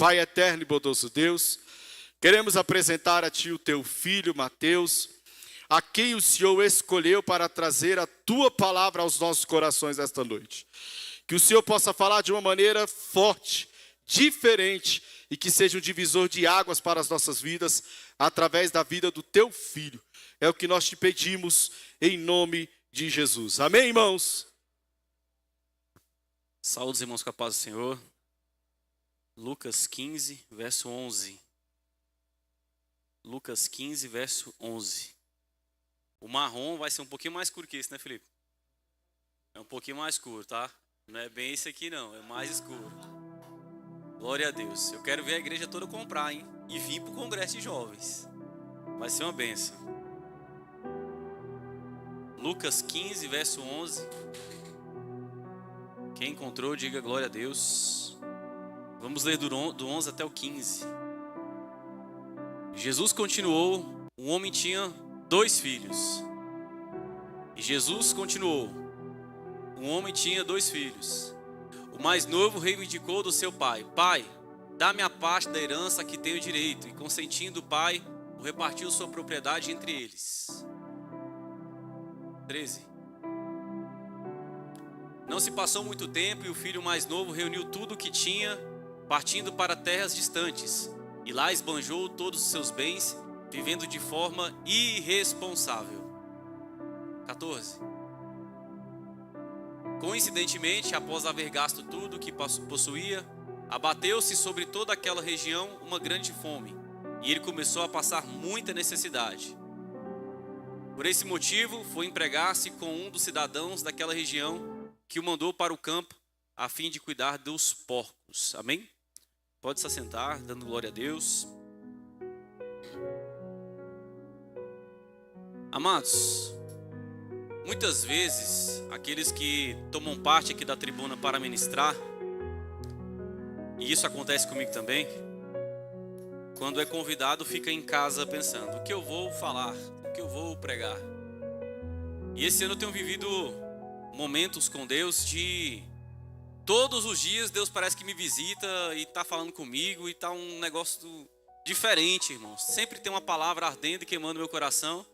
Pai eterno e bondoso Deus, queremos apresentar a Ti o Teu Filho, Mateus, a quem o Senhor escolheu para trazer a Tua palavra aos nossos corações esta noite. Que o Senhor possa falar de uma maneira forte, diferente, e que seja um divisor de águas para as nossas vidas, através da vida do Teu Filho. É o que nós te pedimos, em nome de Jesus. Amém, irmãos? Saúde, irmãos, com a paz do Senhor. Lucas 15, verso 11. Lucas 15, verso 11. O marrom vai ser um pouquinho mais escuro que esse, né, Felipe? É um pouquinho mais escuro, tá? Não é bem esse aqui, não. É mais escuro. Glória a Deus. Eu quero ver a igreja toda comprar, hein? E vir para o congresso de jovens. Vai ser uma bênção. Lucas 15, verso 11. Quem encontrou, diga glória a Deus. Vamos ler do 11 até o 15. Jesus continuou, um homem tinha 2 filhos. E Jesus continuou, um homem tinha 2 filhos. O mais novo reivindicou do seu pai: Pai, dá-me a parte da herança que tenho direito. E consentindo o pai, repartiu sua propriedade entre eles. 13. Não se passou muito tempo e o filho mais novo reuniu tudo o que tinha, partindo para terras distantes, e lá esbanjou todos os seus bens, vivendo de forma irresponsável. 14. Coincidentemente, após haver gasto tudo o que possuía, abateu-se sobre toda aquela região uma grande fome, e ele começou a passar muita necessidade. Por esse motivo, foi empregar-se com um dos cidadãos daquela região, que o mandou para o campo, a fim de cuidar dos porcos. Amém? Pode se assentar, dando glória a Deus. Amados, muitas vezes, aqueles que tomam parte aqui da tribuna para ministrar, e isso acontece comigo também, quando é convidado, fica em casa pensando: o que eu vou falar? O que eu vou pregar? E esse ano eu tenho vivido momentos com Deus de todos os dias Deus parece que me visita e está falando comigo, e está um negócio diferente, irmãos. Sempre tem uma palavra ardendo e queimando meu coração.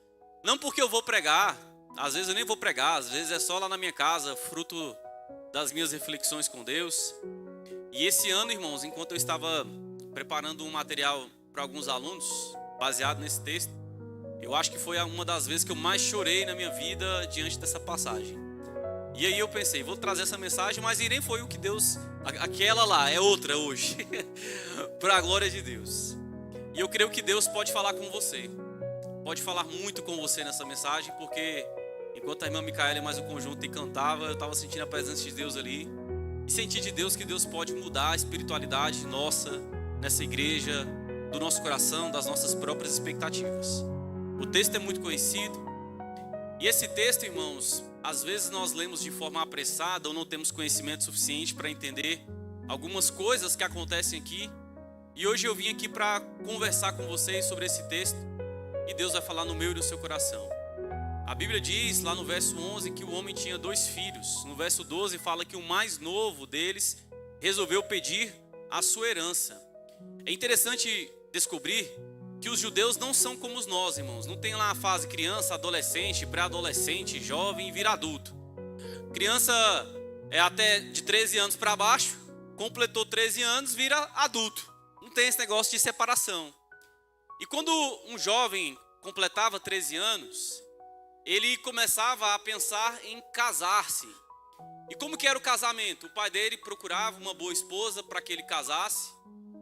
Não porque eu vou pregar, às vezes eu nem vou pregar, às vezes é só lá na minha casa, fruto das minhas reflexões com Deus. E esse ano, irmãos, enquanto eu estava preparando um material para alguns alunos, baseado nesse texto, eu acho que foi uma das vezes que eu mais chorei na minha vida diante dessa passagem. E aí eu pensei, vou trazer essa mensagem, mas nem foi o que Deus, aquela lá, é outra hoje, para a glória de Deus. E eu creio que Deus pode falar com você, pode falar muito com você nessa mensagem, porque enquanto a irmã Micaela e mais o conjunto cantava, eu estava sentindo a presença de Deus ali, e senti de Deus que Deus pode mudar a espiritualidade nossa, nessa igreja, do nosso coração, das nossas próprias expectativas. O texto é muito conhecido, e esse texto, irmãos, às vezes nós lemos de forma apressada ou não temos conhecimento suficiente para entender algumas coisas que acontecem aqui. E hoje eu vim aqui para conversar com vocês sobre esse texto, e Deus vai falar no meu e no seu coração. A Bíblia diz lá no verso 11 que o homem tinha 2 filhos. No verso 12 fala que o mais novo deles resolveu pedir a sua herança. É interessante descobrir que os judeus não são como nós, irmãos. Não tem lá a fase criança, adolescente, pré-adolescente, jovem e vira adulto. Criança é até de 13 anos para baixo, completou 13 anos, vira adulto. Não tem esse negócio de separação. E quando um jovem completava 13 anos, ele começava a pensar em casar-se. E como que era o casamento? O pai dele procurava uma boa esposa para que ele casasse.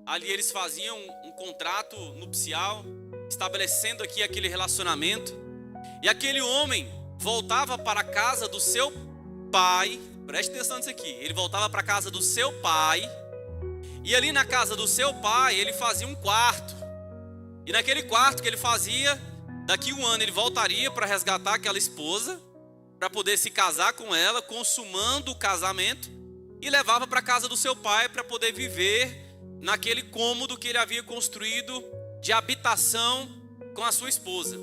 Ali eles faziam um contrato nupcial, estabelecendo aqui aquele relacionamento. E aquele homem voltava para a casa do seu pai. Preste atenção nisso aqui. Ele voltava para a casa do seu pai. E ali na casa do seu pai, ele fazia um quarto. E naquele quarto que ele fazia, daqui a um ano ele voltaria para resgatar aquela esposa, para poder se casar com ela, consumando o casamento, e levava para a casa do seu pai para poder viver naquele cômodo que ele havia construído de habitação com a sua esposa.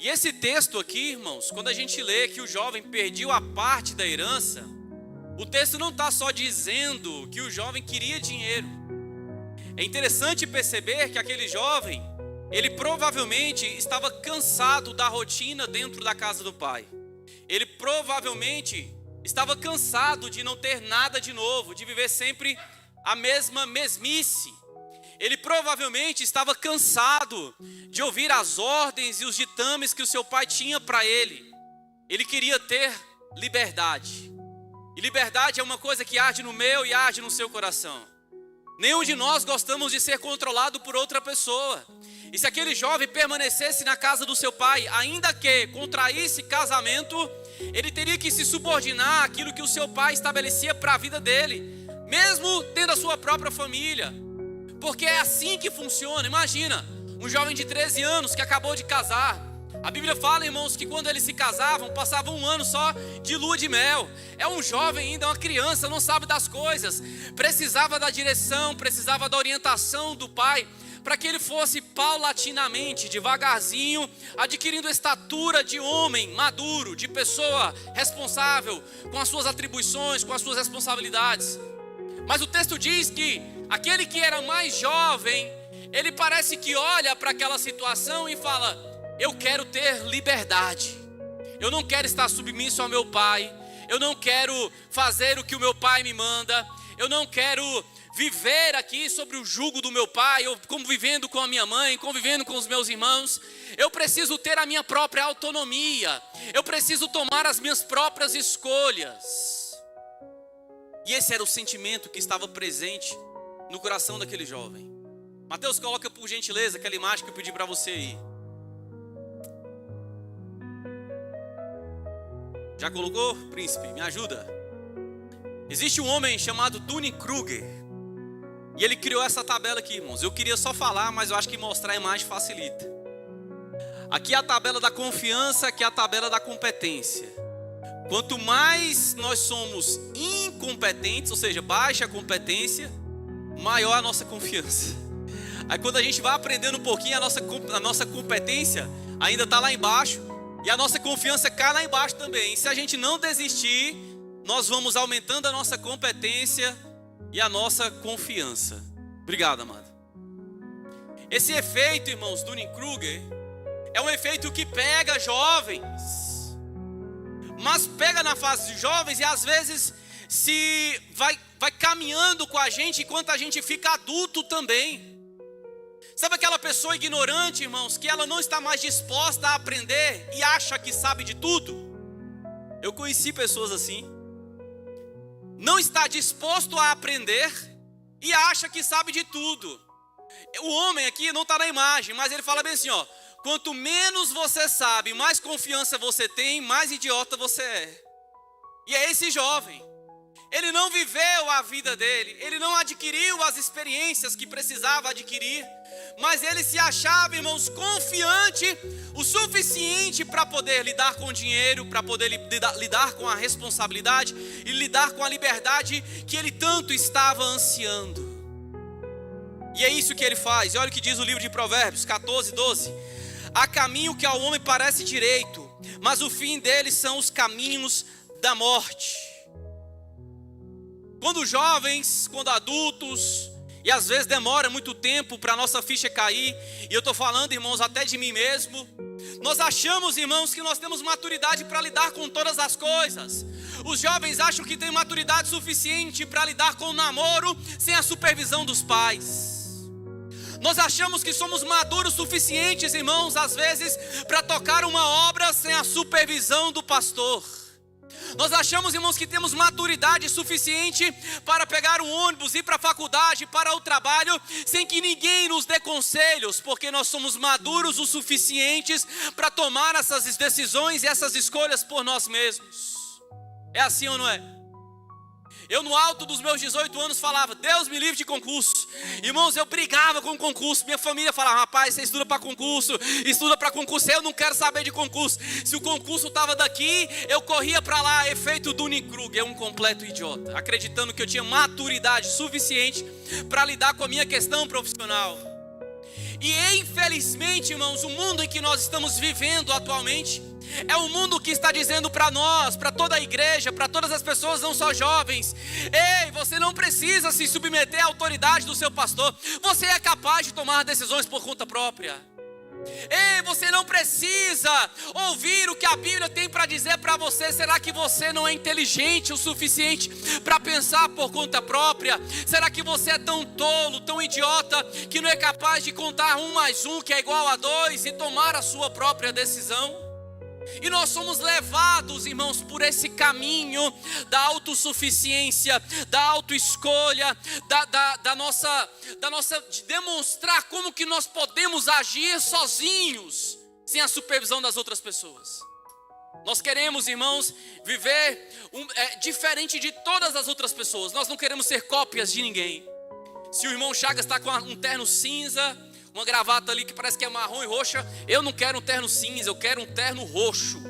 E esse texto aqui, irmãos, quando a gente lê que o jovem perdeu a parte da herança, o texto não está só dizendo que o jovem queria dinheiro. É interessante perceber que aquele jovem, ele provavelmente estava cansado da rotina dentro da casa do pai. Ele provavelmente estava cansado de não ter nada de novo, de viver sempre a mesma mesmice. Ele provavelmente estava cansado de ouvir as ordens e os ditames que o seu pai tinha para ele. Ele queria ter liberdade. E liberdade é uma coisa que arde no meu e arde no seu coração. Nenhum de nós gostamos de ser controlado por outra pessoa. E se aquele jovem permanecesse na casa do seu pai, ainda que contraísse casamento, ele teria que se subordinar àquilo que o seu pai estabelecia para a vida dele, mesmo tendo a sua própria família. Porque é assim que funciona. Imagina, um jovem de 13 anos que acabou de casar. A Bíblia fala, irmãos, que quando eles se casavam, passavam um ano só de lua de mel. É um jovem ainda, uma criança, não sabe das coisas. Precisava da direção, precisava da orientação do pai, para que ele fosse paulatinamente, devagarzinho, adquirindo a estatura de homem maduro, de pessoa responsável, com as suas atribuições, com as suas responsabilidades. Mas o texto diz que aquele que era mais jovem, ele parece que olha para aquela situação e fala: eu quero ter liberdade, eu não quero estar submisso ao meu pai, eu não quero fazer o que o meu pai me manda, eu não quero viver aqui sobre o jugo do meu pai, ou convivendo com a minha mãe, convivendo com os meus irmãos. Eu preciso ter a minha própria autonomia, eu preciso tomar as minhas próprias escolhas. E esse era o sentimento que estava presente no coração daquele jovem. Mateus, coloca por gentileza aquela imagem que eu pedi para você aí. Já colocou, príncipe? Me ajuda. Existe um homem chamado Dunning-Kruger, e ele criou essa tabela aqui, irmãos. Eu queria só falar, mas eu acho que mostrar a imagem facilita. Aqui é a tabela da confiança, aqui é a tabela da competência. Quanto mais nós somos incompetentes, ou seja, baixa competência, maior a nossa confiança. Aí quando a gente vai aprendendo um pouquinho, a nossa competência ainda está lá embaixo, e a nossa confiança cai lá embaixo também. E se a gente não desistir, nós vamos aumentando a nossa competência e a nossa confiança. Obrigado, amado. Esse efeito, irmãos, Dunning-Kruger, é um efeito que pega jovens, mas pega na fase de jovens e às vezes se vai caminhando com a gente enquanto a gente fica adulto também. Sabe aquela pessoa ignorante, irmãos, que ela não está mais disposta a aprender e acha que sabe de tudo? Eu conheci pessoas assim. Não está disposto a aprender e acha que sabe de tudo. O homem aqui não está na imagem, mas ele fala bem assim, ó: quanto menos você sabe, mais confiança você tem, mais idiota você é. E é esse jovem. Ele não viveu a vida dele, ele não adquiriu as experiências que precisava adquirir, mas ele se achava, irmãos, confiante o suficiente para poder lidar com o dinheiro, para poder lidar com a responsabilidade e lidar com a liberdade que ele tanto estava ansiando. E é isso que ele faz. E olha o que diz o livro de Provérbios 14, 12. Há caminho que ao homem parece direito, mas o fim dele são os caminhos da morte. Quando jovens, quando adultos, e às vezes demora muito tempo para a nossa ficha cair, e eu estou falando, irmãos, até de mim mesmo, nós achamos, irmãos, que nós temos maturidade para lidar com todas as coisas. Os jovens acham que têm maturidade suficiente para lidar com o namoro sem a supervisão dos pais. Nós achamos que somos maduros suficientes, irmãos, às vezes, para tocar uma obra sem a supervisão do pastor. Nós achamos, irmãos, que temos maturidade suficiente para pegar um ônibus, ir para a faculdade, para o trabalho, sem que ninguém nos dê conselhos, porque nós somos maduros o suficientes para tomar essas decisões e essas escolhas por nós mesmos. É assim ou não é? Eu no alto dos meus 18 anos falava: Deus me livre de concurso. Irmãos, eu brigava com o concurso. Minha família falava: rapaz, você estuda para concurso, eu não quero saber de concurso. Se o concurso estava daqui, eu corria para lá. Efeito Dunning-Kruger, um completo idiota, acreditando que eu tinha maturidade suficiente para lidar com a minha questão profissional. E infelizmente, irmãos, o mundo em que nós estamos vivendo atualmente É um mundo que está dizendo para nós, para toda a igreja, para todas as pessoas, não só jovens: ei, você não precisa se submeter à autoridade do seu pastor. Você é capaz de tomar decisões por conta própria. Ei, você não precisa ouvir o que a Bíblia tem para dizer para você. Será que você não é inteligente o suficiente para pensar por conta própria? Será que você é tão tolo, tão idiota, que não é capaz de contar 1 mais 1 que é igual a 2 e tomar a sua própria decisão? E nós somos levados, irmãos, por esse caminho da autossuficiência, da autoescolha, da nossa de demonstrar como que nós podemos agir sozinhos, sem a supervisão das outras pessoas. Nós queremos, irmãos, viver diferente de todas as outras pessoas. Nós não queremos ser cópias de ninguém. Se o irmão Chagas está com um terno cinza, uma gravata ali que parece que é marrom e roxa, eu não quero um terno cinza, eu quero um terno roxo.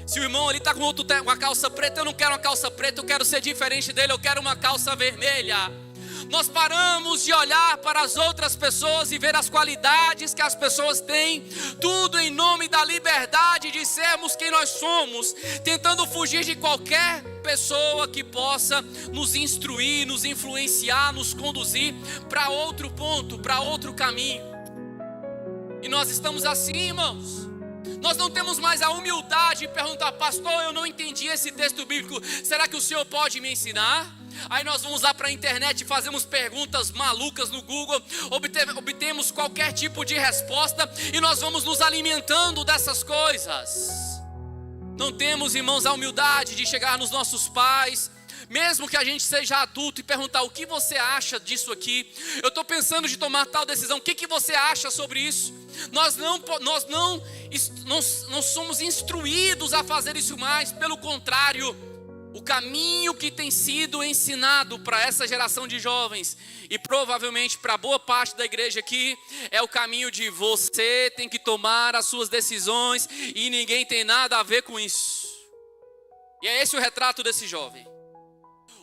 Se o irmão ali está com uma calça preta, eu não quero uma calça preta, eu quero ser diferente dele, eu quero uma calça vermelha. Nós paramos de olhar para as outras pessoas e ver as qualidades que as pessoas têm, tudo em nome da liberdade de sermos quem nós somos, tentando fugir de qualquer pessoa que possa nos instruir, nos influenciar, nos conduzir para outro ponto, para outro caminho. E nós estamos assim, irmãos. Nós não temos mais a humildade de perguntar: pastor, eu não entendi esse texto bíblico, será que o senhor pode me ensinar? Aí nós vamos lá para a internet e fazemos perguntas malucas no Google, obtemos qualquer tipo de resposta e nós vamos nos alimentando dessas coisas. Não temos, irmãos, a humildade de chegar nos nossos pais, mesmo que a gente seja adulto, e perguntar: o que você acha disso aqui? Eu estou pensando de tomar tal decisão, o que você acha sobre isso? Nós não somos instruídos a fazer isso mais, pelo contrário, o caminho que tem sido ensinado para essa geração de jovens, e provavelmente para boa parte da igreja aqui, é o caminho de você tem que tomar as suas decisões e ninguém tem nada a ver com isso. E é esse o retrato desse jovem.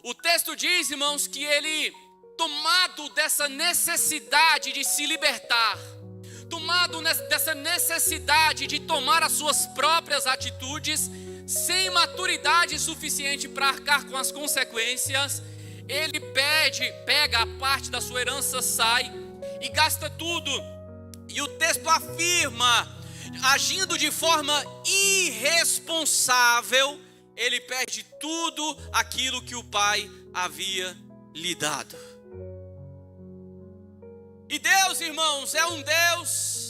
O texto diz, irmãos, que ele, tomado dessa necessidade de se libertar, tomado dessa necessidade de tomar as suas próprias atitudes, sem maturidade suficiente para arcar com as consequências, ele pega a parte da sua herança, sai e gasta tudo. E o texto afirma, agindo de forma irresponsável, ele perde tudo aquilo que o pai havia lhe dado. E Deus, irmãos, é um Deus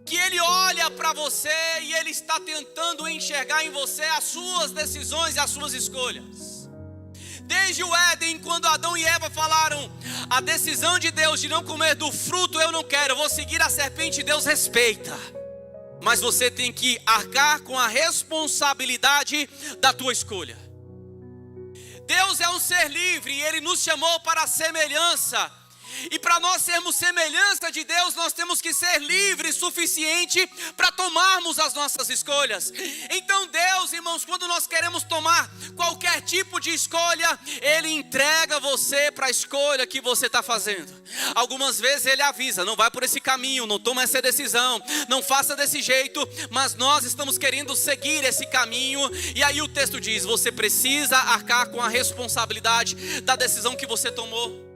que Ele olha para você e Ele está tentando enxergar em você as suas decisões e as suas escolhas. Desde o Éden, quando Adão e Eva falaram: a decisão de Deus de não comer do fruto eu não quero, eu vou seguir a serpente, Deus respeita. Mas você tem que arcar com a responsabilidade da tua escolha. Deus é um ser livre e Ele nos chamou para a semelhança. E para nós sermos semelhança de Deus, nós temos que ser livres o suficiente para tomarmos as nossas escolhas. Então Deus, irmãos, quando nós queremos tomar qualquer tipo de escolha, Ele entrega você para a escolha que você está fazendo. Algumas vezes Ele avisa: não vai por esse caminho, não toma essa decisão, não faça desse jeito. Mas nós estamos querendo seguir esse caminho, e aí o texto diz: você precisa arcar com a responsabilidade da decisão que você tomou.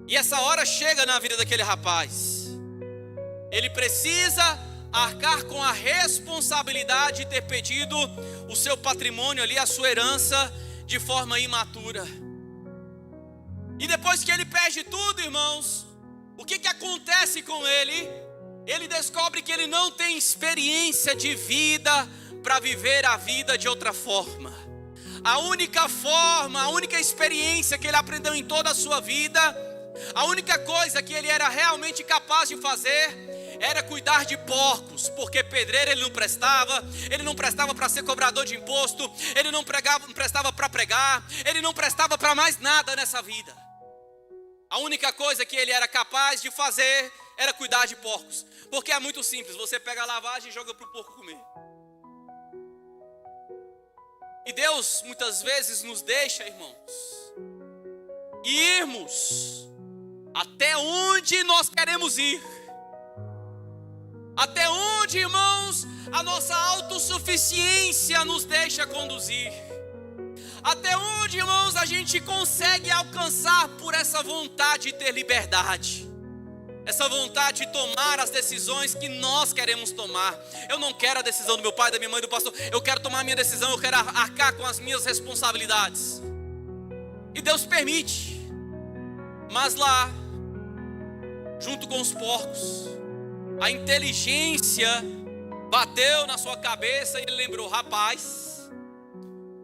E essa hora chega na vida daquele rapaz. Ele precisa arcar com a responsabilidade de ter pedido o seu patrimônio ali, a sua herança, de forma imatura. E depois que ele perde tudo, irmãos, o que acontece com ele? Ele descobre que ele não tem experiência de vida para viver a vida de outra forma. A única forma, a única experiência que ele aprendeu em toda a sua vida, a única coisa que ele era realmente capaz de fazer era cuidar de porcos, porque pedreiro ele não prestava para ser cobrador de imposto, ele não prestava para pregar, ele não prestava para mais nada nessa vida. A única coisa que ele era capaz de fazer era cuidar de porcos, porque é muito simples, você pega a lavagem e joga para o porco comer. E Deus muitas vezes nos deixa, irmãos, irmos até onde nós queremos ir, Até onde, irmãos, a nossa autossuficiência nos deixa conduzir? Até onde, irmãos, a gente consegue alcançar por essa vontade de ter liberdade? Essa vontade de tomar as decisões que nós queremos tomar. Eu não quero a decisão do meu pai, da minha mãe, do pastor. Eu quero tomar a minha decisão, eu quero arcar com as minhas responsabilidades. E Deus permite. Mas lá, junto com os porcos, a inteligência bateu na sua cabeça e ele lembrou: rapaz,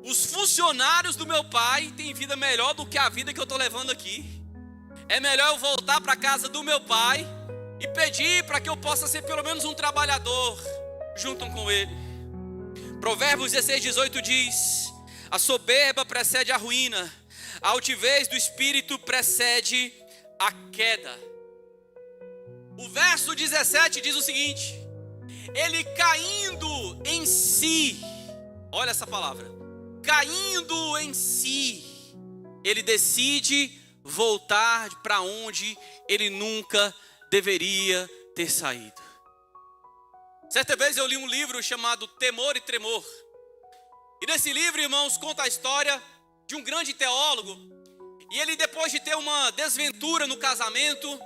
os funcionários do meu pai têm vida melhor do que a vida que eu estou levando aqui. É melhor eu voltar para a casa do meu pai e pedir para que eu possa ser pelo menos um trabalhador junto com ele. Provérbios 16:18 diz: a soberba precede a ruína, a altivez do espírito precede a queda. O verso 17 diz o seguinte: ele caindo em si, olha essa palavra, caindo em si, ele decide voltar para onde ele nunca deveria ter saído. Certa vez eu li um livro chamado Temor e Tremor. E nesse livro, irmãos, conta a história de um grande teólogo. E ele, depois de ter uma desventura no casamento,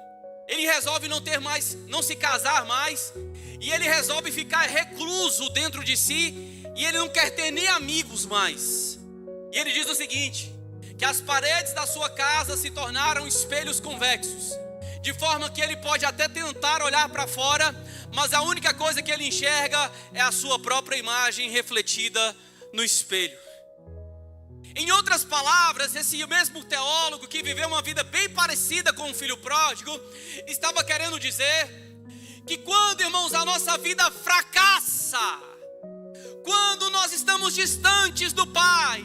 ele resolve não se casar mais. E ele resolve ficar recluso dentro de si. E ele não quer ter nem amigos mais. E ele diz o seguinte: que as paredes da sua casa se tornaram espelhos convexos, de forma que ele pode até tentar olhar para fora, mas a única coisa que ele enxerga é a sua própria imagem refletida no espelho. Em outras palavras, esse mesmo teólogo que viveu uma vida bem parecida com o filho pródigo, estava querendo dizer que quando, irmãos, a nossa vida fracassa, quando nós estamos distantes do Pai,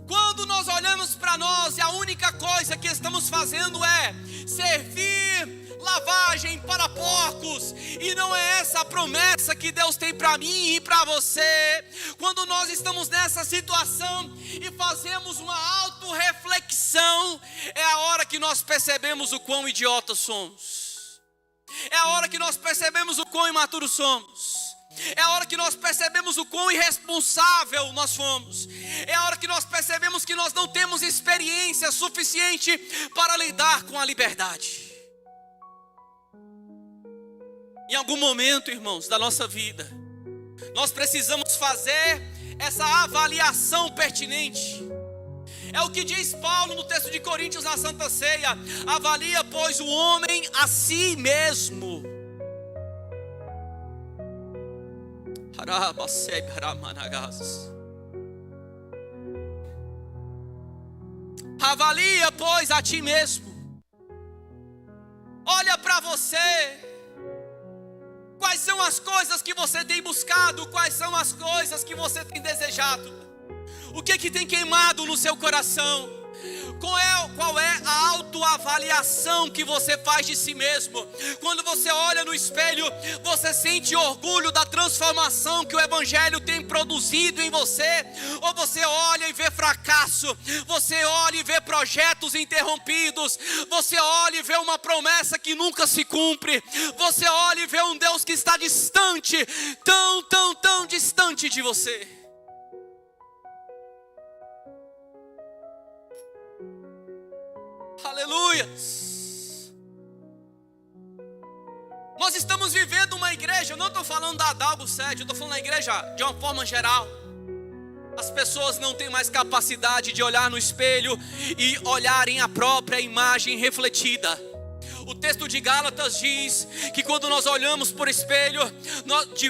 quando nós olhamos para nós e a única coisa que estamos fazendo é servir lavagem para porcos, e não é essa a promessa que Deus tem para mim e para você. Quando nós estamos nessa situação e fazemos uma autorreflexão, é a hora que nós percebemos o quão idiotas somos. É a hora que nós percebemos o quão imaturos somos. É a hora que nós percebemos o quão irresponsável nós fomos. É a hora que nós percebemos que nós não temos experiência suficiente para lidar com a liberdade. Em algum momento, irmãos, da nossa vida, nós precisamos fazer essa avaliação pertinente. É o que diz Paulo no texto de Coríntios na Santa Ceia: avalia, pois, o homem a si mesmo. Avalia, pois, a ti mesmo. Olha para você. Quais são as coisas que você tem buscado? Quais são as coisas que você tem desejado? O que tem queimado no seu coração? Qual é a autoavaliação que você faz de si mesmo? Quando você olha no espelho, você sente orgulho da transformação que o Evangelho tem produzido em você? Ou você olha e vê fracasso? Você olha e vê projetos interrompidos? Você olha e vê uma promessa que nunca se cumpre? Você olha e vê um Deus que está distante, tão distante de você? Aleluia! Nós estamos vivendo uma igreja, eu não estou falando da Adalbo Sede, eu estou falando da igreja de uma forma geral. As pessoas não têm mais capacidade de olhar no espelho e olharem a própria imagem refletida. O texto de Gálatas diz que quando nós olhamos por espelho,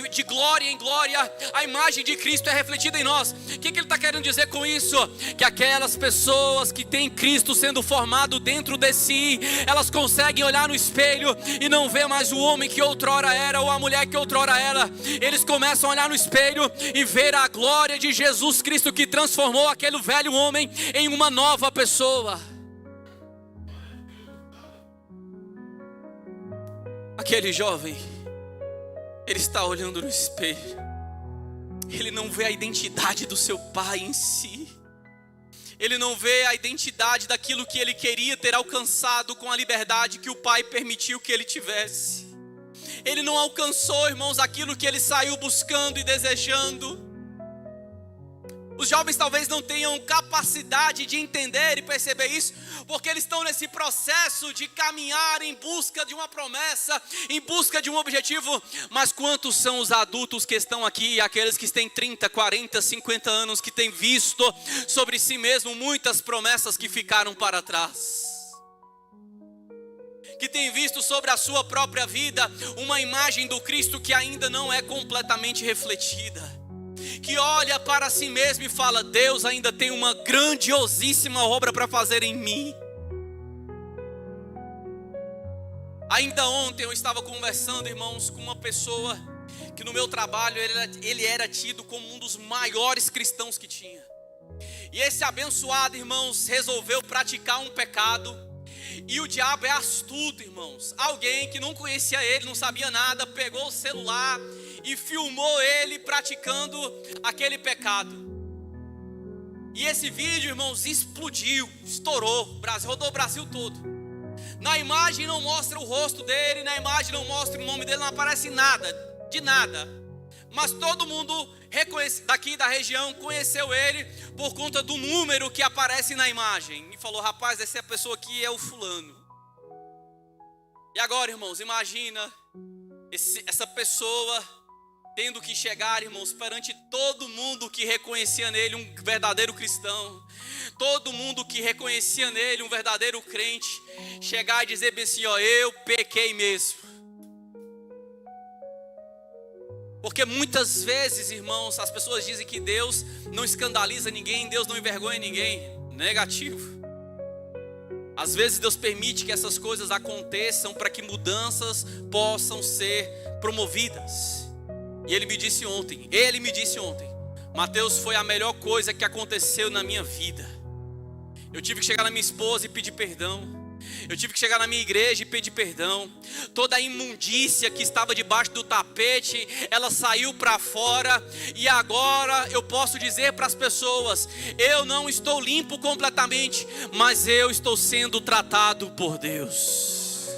de glória em glória, a imagem de Cristo é refletida em nós. O que ele está querendo dizer com isso? Que aquelas pessoas que têm Cristo sendo formado dentro de si, elas conseguem olhar no espelho e não ver mais o homem que outrora era, ou a mulher que outrora era. Eles começam a olhar no espelho e ver a glória de Jesus Cristo, que transformou aquele velho homem em uma nova pessoa. Aquele jovem, ele está olhando no espelho, ele não vê a identidade do seu pai em si, ele não vê a identidade daquilo que ele queria ter alcançado com a liberdade que o pai permitiu que ele tivesse. ele não alcançou, irmãos, aquilo que ele saiu buscando e desejando. Os jovens talvez não tenham capacidade de entender e perceber isso, porque eles estão nesse processo de caminhar em busca de uma promessa, em busca de um objetivo. Mas quantos são os adultos que estão aqui, aqueles que têm 30, 40, 50 anos, que têm visto sobre si mesmo muitas promessas que ficaram para trás, que têm visto sobre a sua própria vida uma imagem do Cristo que ainda não é completamente refletida, que olha para si mesmo e fala: Deus ainda tem uma grandiosíssima obra para fazer em mim. Ainda ontem eu estava conversando, irmãos, com uma pessoa que no meu trabalho ele era tido como um dos maiores cristãos que tinha. E esse abençoado, irmãos, resolveu praticar um pecado. E o diabo é astuto, irmãos. Alguém que não conhecia ele, não sabia nada, pegou o celular e filmou ele praticando aquele pecado. E esse vídeo, irmãos, explodiu, estourou, rodou o Brasil todo. Na imagem não mostra o rosto dele, na imagem não mostra o nome dele, não aparece nada, de nada. Mas todo mundo daqui da região conheceu ele por conta do número que aparece na imagem. E falou: rapaz, essa é a pessoa aqui, é o fulano. E agora, irmãos, imagina essa pessoa tendo que chegar, irmãos, perante todo mundo que reconhecia nele um verdadeiro cristão, todo mundo que reconhecia nele um verdadeiro crente, chegar e dizer bem assim: ó, eu pequei mesmo. Porque muitas vezes, irmãos, as pessoas dizem que Deus não escandaliza ninguém, Deus não envergonha ninguém. Negativo. Às vezes Deus permite que essas coisas aconteçam para que mudanças possam ser promovidas. E ele me disse ontem, Mateus, foi a melhor coisa que aconteceu na minha vida. Eu tive que chegar na minha esposa e pedir perdão. Eu tive que chegar na minha igreja e pedir perdão. Toda a imundícia que estava debaixo do tapete, ela saiu para fora. E agora eu posso dizer para as pessoas: eu não estou limpo completamente, mas eu estou sendo tratado por Deus.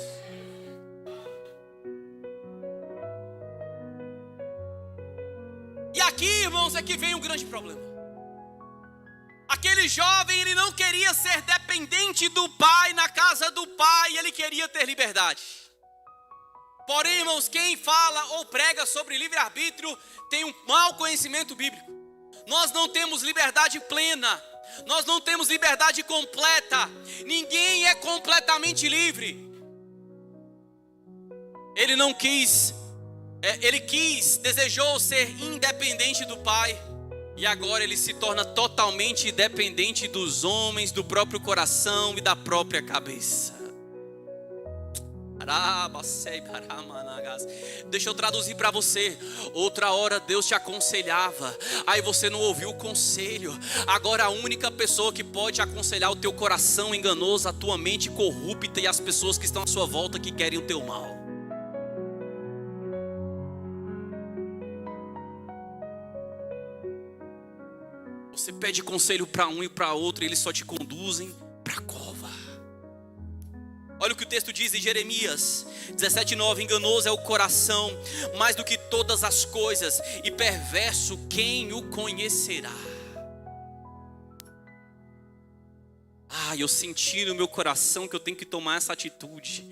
E aqui, irmãos, é que vem um grande problema. Aquele jovem, ele não queria ser dependente do pai, na casa do pai, ele queria ter liberdade. Porém, irmãos, quem fala ou prega sobre livre-arbítrio tem um mau conhecimento bíblico. Nós não temos liberdade plena, nós não temos liberdade completa, ninguém é completamente livre. Ele não quis, desejou ser independente do pai. E agora ele se torna totalmente dependente dos homens, do próprio coração e da própria cabeça. Deixa eu traduzir para você. Outra hora Deus te aconselhava, aí você não ouviu o conselho. Agora a única pessoa que pode aconselhar o teu coração enganoso, a tua mente corrupta e as pessoas que estão à sua volta que querem o teu mal. Você pede conselho para um e para outro e eles só te conduzem para a cova. Olha o que o texto diz em Jeremias 17:9: enganoso é o coração mais do que todas as coisas, e perverso quem o conhecerá. Eu senti no meu coração que eu tenho que tomar essa atitude.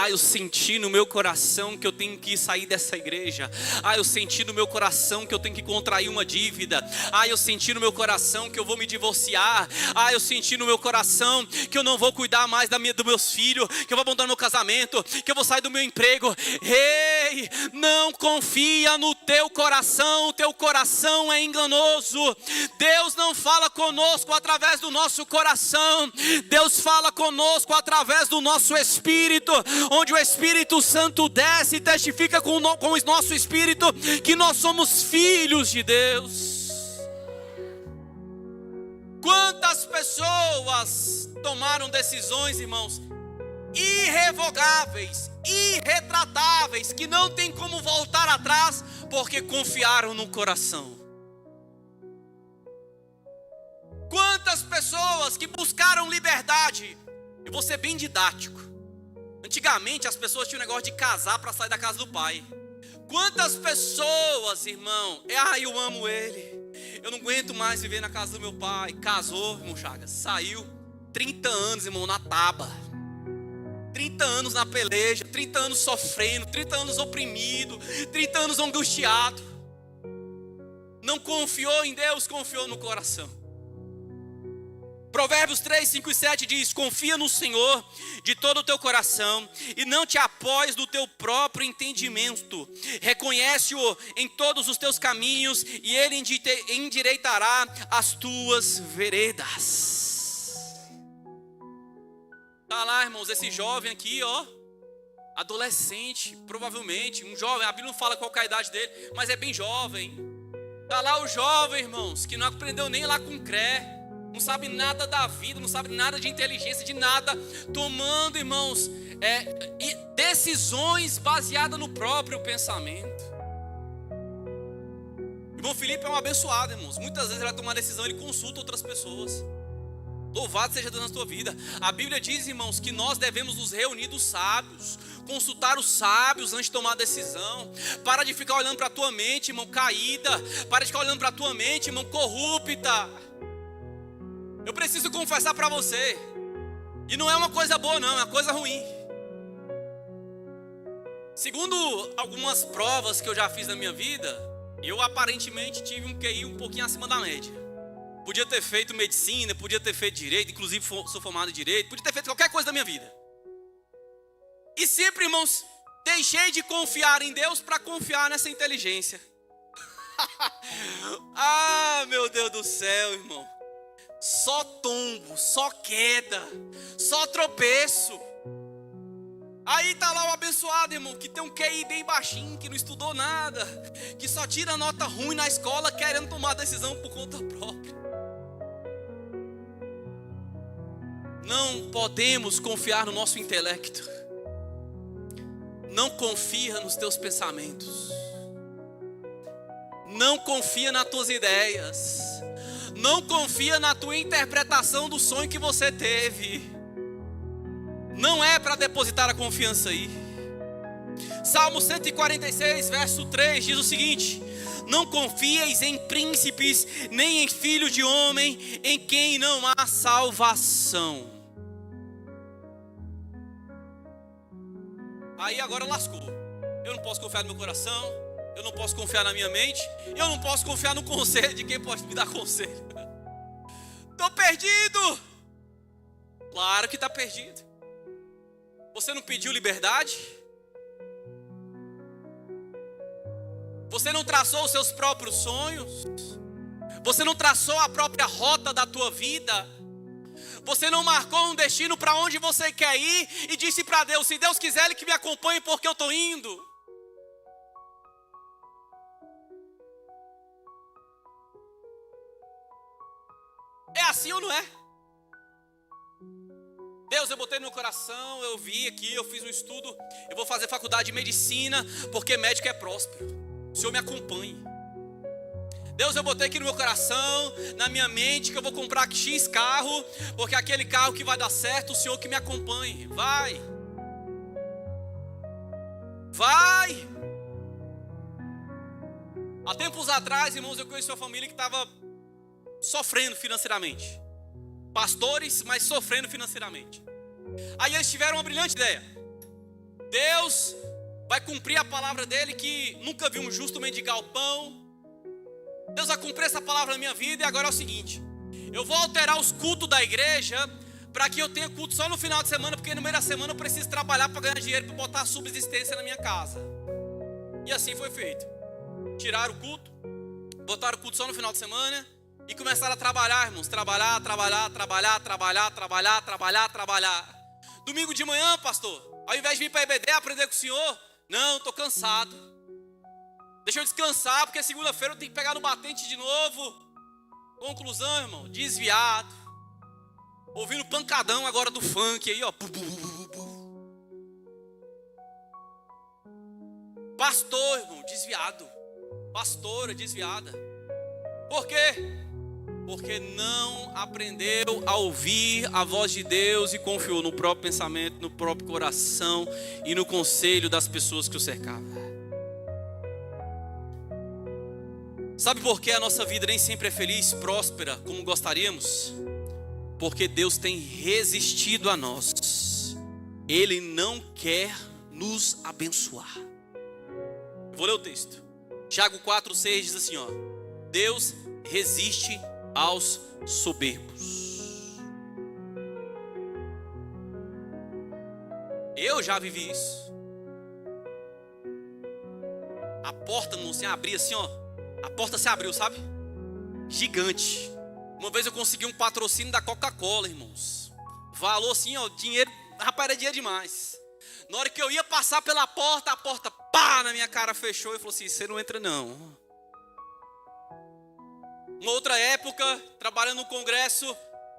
Eu senti no meu coração que eu tenho que sair dessa igreja. Eu senti no meu coração que eu tenho que contrair uma dívida. Eu senti no meu coração que eu vou me divorciar. Eu senti no meu coração que eu não vou cuidar mais dos meus filhos, que eu vou abandonar meu casamento, que eu vou sair do meu emprego. Ei, não confia no teu coração, o teu coração é enganoso. Deus não fala conosco através do nosso coração. Deus fala conosco através do nosso espírito, onde o Espírito Santo desce e testifica com o nosso espírito que nós somos filhos de Deus. Quantas pessoas tomaram decisões, irmãos, irrevogáveis, irretratáveis, que não tem como voltar atrás, porque confiaram no coração. Quantas pessoas que buscaram liberdade, eu vou ser bem didático, Antigamente as pessoas tinham o negócio de casar para sair da casa do pai. Quantas pessoas, irmão, eu amo ele, eu não aguento mais viver na casa do meu pai. Casou, irmão Chagas, saiu, 30 anos, irmão, na taba, 30 anos na peleja, 30 anos sofrendo, 30 anos oprimido, 30 anos angustiado. Não confiou em Deus, confiou no coração. Provérbios 3, 5 e 7 diz: confia no Senhor de todo o teu coração e não te apoies do teu próprio entendimento. Reconhece-o em todos os teus caminhos e ele endireitará as tuas veredas. Tá lá, irmãos, esse jovem aqui, ó, adolescente, provavelmente, um jovem, a Bíblia não fala qual é a idade dele, mas é bem jovem. Tá lá o jovem, irmãos, que não aprendeu nem lá com cré, não sabe nada da vida, não sabe nada de inteligência, de nada, tomando, irmãos, decisões baseadas no próprio pensamento. Irmão Felipe é um abençoado, irmãos. Muitas vezes ele vai tomar decisão, ele consulta outras pessoas. Louvado seja Deus na tua vida. A Bíblia diz, irmãos, que nós devemos nos reunir dos sábios, consultar os sábios antes de tomar decisão. Para de ficar olhando para a tua mente, irmão, caída. Para de ficar olhando para a tua mente, irmão, corrupta. Eu preciso confessar para você, e não é uma coisa boa não, é uma coisa ruim. Segundo algumas provas que eu já fiz na minha vida, eu aparentemente tive um QI um pouquinho acima da média. Podia ter feito medicina, podia ter feito direito, inclusive sou formado em direito, podia ter feito qualquer coisa da minha vida. E sempre, irmãos, deixei de confiar em Deus para confiar nessa inteligência. Ah, meu Deus do céu, irmão. Só tombo, só queda, só tropeço. Aí tá lá o abençoado, irmão, que tem um QI bem baixinho, que não estudou nada, que só tira nota ruim na escola querendo tomar decisão por conta própria. Não podemos confiar no nosso intelecto. Não confia nos teus pensamentos. Não confia nas tuas ideias. Não confia na tua interpretação do sonho que você teve. Não é para depositar a confiança aí. Salmo 146, verso 3 diz o seguinte: não confieis em príncipes, nem em filhos de homem, em quem não há salvação. Aí agora lascou. Eu não posso confiar no meu coração, eu não posso confiar na minha mente, eu não posso confiar no conselho de quem pode me dar conselho. Estou perdido. Claro que está perdido. Você não pediu liberdade? Você não traçou os seus próprios sonhos? Você não traçou a própria rota da tua vida? Você não marcou um destino para onde você quer ir e disse para Deus: se Deus quiser, Ele que me acompanhe porque eu estou indo. É assim ou não é? Deus, eu botei no meu coração, eu vi aqui, eu fiz um estudo, eu vou fazer faculdade de medicina, porque médico é próspero. O Senhor me acompanhe. Deus, eu botei aqui no meu coração, na minha mente, que eu vou comprar X carro, porque aquele carro que vai dar certo, o Senhor que me acompanhe. Vai. Vai. Há tempos atrás, irmãos, eu conheci uma família que estava sofrendo financeiramente. Pastores, mas sofrendo financeiramente. Aí eles tiveram uma brilhante ideia. Deus vai cumprir a palavra dele, que nunca viu um justo mendigar o pão. Deus vai cumprir essa palavra na minha vida. E agora é o seguinte: eu vou alterar os cultos da igreja para que eu tenha culto só no final de semana, porque no meio da semana eu preciso trabalhar para ganhar dinheiro, para botar a subsistência na minha casa. E assim foi feito. Tiraram o culto, botaram o culto só no final de semana e começaram a trabalhar, irmãos. Trabalhar. Domingo de manhã, pastor, ao invés de vir para a EBD aprender com o senhor, não, estou cansado. Deixa eu descansar, porque segunda-feira eu tenho que pegar no batente de novo. Conclusão, irmão, desviado. Ouvindo pancadão agora do funk aí, ó. Pastor, irmão, desviado. Pastora, desviada. Por quê? Porque não aprendeu a ouvir a voz de Deus e confiou no próprio pensamento, no próprio coração e no conselho das pessoas que o cercavam. Sabe por que a nossa vida nem sempre é feliz, próspera, como gostaríamos? Porque Deus tem resistido a nós. Ele não quer nos abençoar. Eu vou ler o texto. Tiago 4,6 diz assim, ó: Deus resiste aos soberbos. Eu já vivi isso. A porta não se abria assim, ó. A porta se abriu, sabe? Gigante. Uma vez eu consegui um patrocínio da Coca-Cola, irmãos. Valor assim, ó, dinheiro, rapaz, era dinheiro demais. Na hora que eu ia passar pela porta, a porta, pá, na minha cara fechou e falou assim: você não entra não. Uma outra época, trabalhando no Congresso,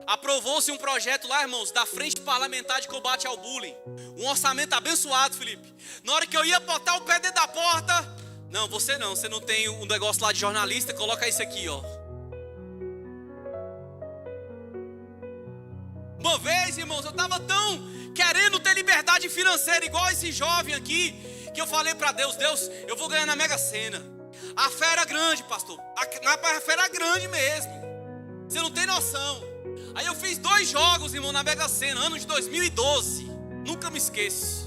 aprovou-se um projeto lá, irmãos, da Frente Parlamentar de Combate ao Bullying. Um orçamento abençoado, Felipe. Na hora que eu ia botar o pé dentro da porta, você não tem um negócio lá de jornalista, coloca isso aqui, ó. Uma vez, irmãos, eu estava tão querendo ter liberdade financeira, igual esse jovem aqui, que eu falei para Deus: Deus, eu vou ganhar na Mega Sena. A fé era grande, pastor. A fé era grande mesmo. Você não tem noção. Aí eu fiz 2 jogos, irmão, na Mega Sena, ano de 2012. Nunca me esqueço.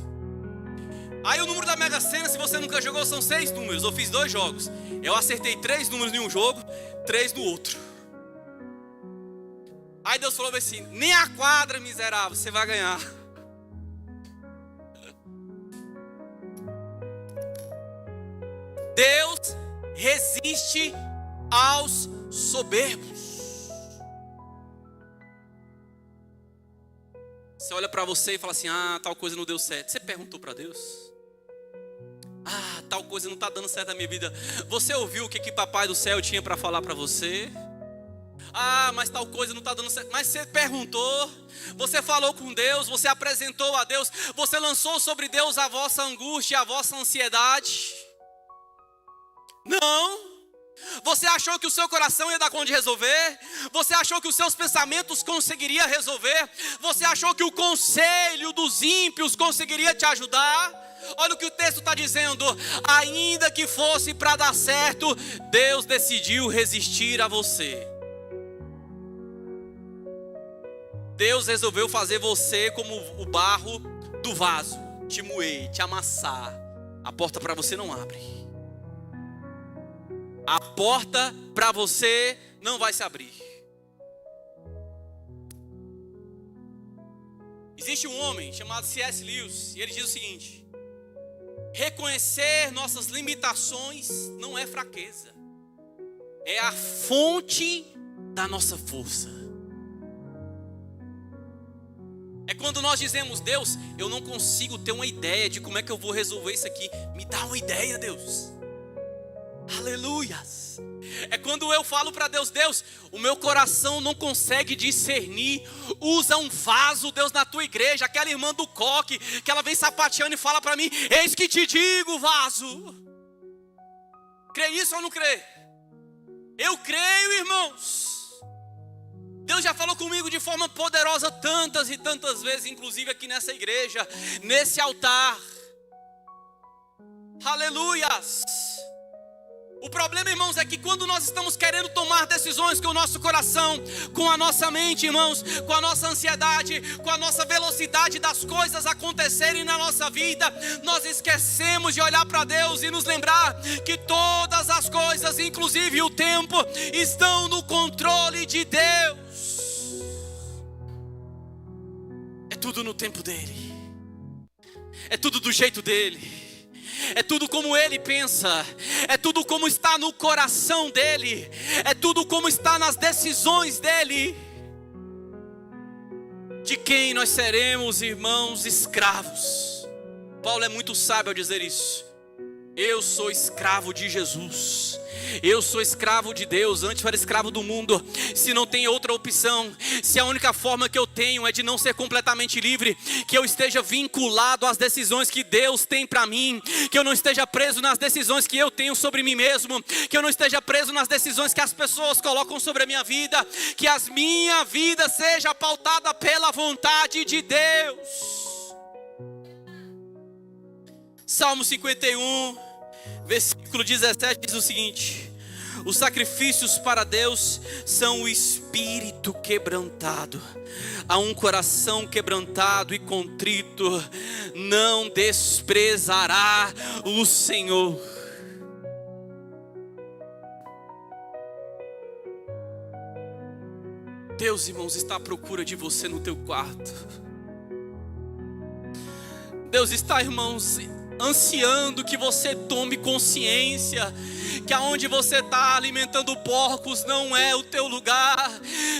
Aí o número da Mega Sena, se você nunca jogou, são 6 números. Eu fiz 2 jogos. Eu acertei 3 números em um jogo, 3 no outro. Aí Deus falou assim: nem a quadra, miserável, você vai ganhar. Deus resiste aos soberbos. Você olha para você e fala assim: tal coisa não deu certo. Você perguntou para Deus? Tal coisa não está dando certo na minha vida. Você ouviu o que Papai do Céu tinha para falar para você? Mas tal coisa não está dando certo. Mas você perguntou, você falou com Deus, você apresentou a Deus, você lançou sobre Deus a vossa angústia, a vossa ansiedade? Não. Você achou que o seu coração ia dar conta de resolver? Você achou que os seus pensamentos conseguiriam resolver? Você achou que o conselho dos ímpios conseguiria te ajudar? Olha o que o texto está dizendo: ainda que fosse para dar certo, Deus decidiu resistir a você. Deus resolveu fazer você como o barro do vaso, te moer, te amassar. A porta para você não abre. A porta para você não vai se abrir. Existe um homem chamado C.S. Lewis, e ele diz o seguinte: reconhecer nossas limitações não é fraqueza, é a fonte da nossa força. É quando nós dizemos: Deus, eu não consigo ter uma ideia de como é que eu vou resolver isso aqui. Me dá uma ideia, Deus. Aleluias. É quando eu falo para Deus: Deus, o meu coração não consegue discernir. Usa um vaso, Deus, na tua igreja. Aquela irmã do coque, que ela vem sapateando e fala para mim: eis que te digo, vaso. Crê isso ou não crê? Eu creio, irmãos. Deus já falou comigo de forma poderosa tantas e tantas vezes, inclusive aqui nessa igreja, nesse altar. Aleluias. O problema, irmãos, é que quando nós estamos querendo tomar decisões com o nosso coração, com a nossa mente, irmãos, com a nossa ansiedade, com a nossa velocidade das coisas acontecerem na nossa vida, nós esquecemos de olhar para Deus e nos lembrar que todas as coisas, inclusive o tempo, estão no controle de Deus. É tudo no tempo dele. É tudo do jeito dele. É tudo como ele pensa. É tudo como está no coração dele. É tudo como está nas decisões dele. De quem nós seremos, irmãos, escravos. Paulo é muito sábio ao dizer isso. Eu sou escravo de Jesus. Eu sou escravo de Deus. Antes eu era escravo do mundo. Se não tem outra opção, se a única forma que eu tenho é de não ser completamente livre, que eu esteja vinculado às decisões que Deus tem para mim, que eu não esteja preso nas decisões que eu tenho sobre mim mesmo, que eu não esteja preso nas decisões que as pessoas colocam sobre a minha vida, que a minha vida seja pautada pela vontade de Deus. Salmo 51, versículo 17 diz o seguinte: os sacrifícios para Deus são o espírito quebrantado. A um coração quebrantado e contrito não desprezará o Senhor. Deus, irmãos, está à procura de você no teu quarto. Deus está, irmãos, ansiando que você tome consciência que aonde você está alimentando porcos não é o teu lugar.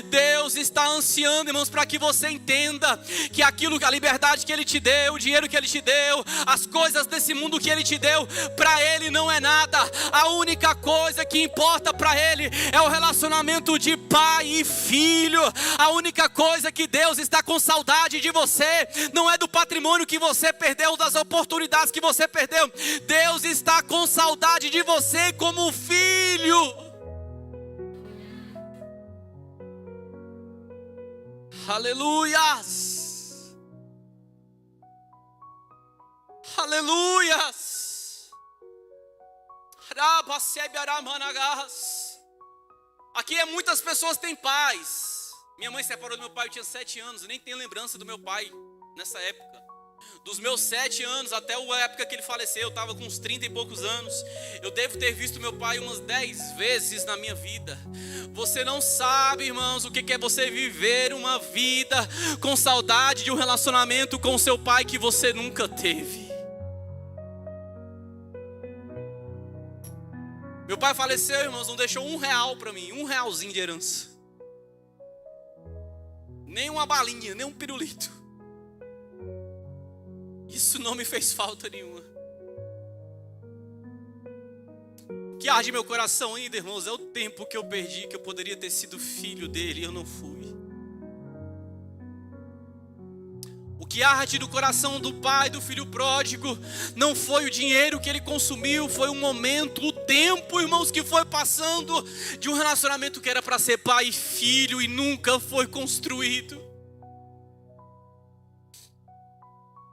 Deus está ansiando, irmãos, para que você entenda que aquilo, a liberdade que Ele te deu, o dinheiro que Ele te deu, as coisas desse mundo que Ele te deu, para Ele não é nada. A única coisa que importa para Ele é o relacionamento de pai e filho. A única coisa que Deus está com saudade de você não é do patrimônio que você perdeu, das oportunidades que você perdeu. Deus está com saudade de você como filho. Aleluias. Aleluias. Aqui muitas pessoas têm pais. Minha mãe separou do meu pai, eu tinha 7 anos. Eu nem tenho lembrança do meu pai nessa época. Dos meus 7 anos até a época que ele faleceu, eu estava com uns 30 e poucos anos. Eu devo ter visto meu pai umas 10 vezes na minha vida. Você não sabe, irmãos, o que é você viver uma vida com saudade de um relacionamento com seu pai que você nunca teve. Meu pai faleceu, irmãos, não deixou R$1 para mim, R$1 de herança. Nem uma balinha, nem um pirulito. Isso não me fez falta nenhuma. O que arde meu coração ainda, irmãos, é o tempo que eu perdi, que eu poderia ter sido filho dele e eu não fui. O que arde no coração do pai do filho pródigo não foi o dinheiro que ele consumiu, foi um momento, o tempo, irmãos, que foi passando de um relacionamento que era para ser pai e filho e nunca foi construído.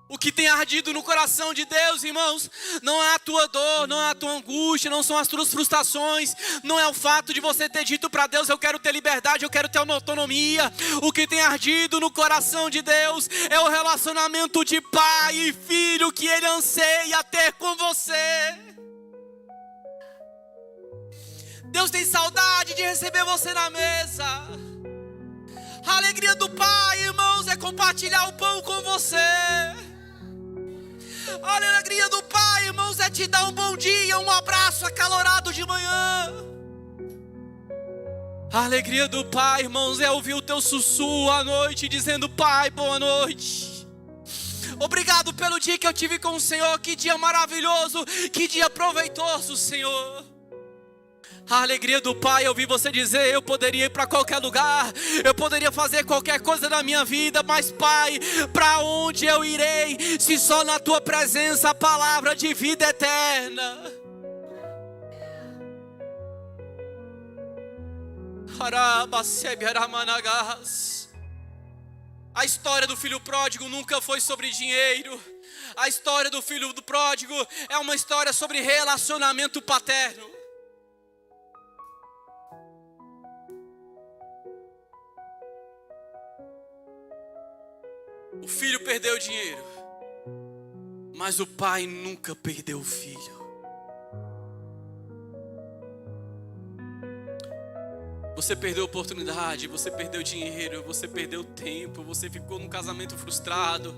O que tem ardido no coração de Deus, irmãos, não é a tua dor, não é a tua angústia, não são as tuas frustrações, não é o fato de você ter dito para Deus: eu quero ter liberdade, eu quero ter autonomia. O que tem ardido no coração de Deus é o relacionamento de pai e filho que Ele anseia ter com você. Deus tem saudade de receber você na mesa. A alegria do pai, irmãos, é compartilhar o pão com você. A alegria do pai, irmãos, é te dar um bom dia, um abraço acalorado de manhã. A alegria do pai, irmãos, é ouvir o teu sussurro à noite, dizendo: pai, boa noite. Obrigado pelo dia que eu tive com o Senhor. Que dia maravilhoso, que dia proveitoso, Senhor. A alegria do pai é ouvir você dizer: eu poderia ir para qualquer lugar, eu poderia fazer qualquer coisa na minha vida, mas pai, para onde eu irei, se só na tua presença a palavra de vida eterna. A história do filho pródigo nunca foi sobre dinheiro. A história do filho do pródigo é uma história sobre relacionamento paterno. O filho perdeu o dinheiro, mas o pai nunca perdeu o filho. Você perdeu oportunidade, você perdeu dinheiro, você perdeu tempo, você ficou num casamento frustrado,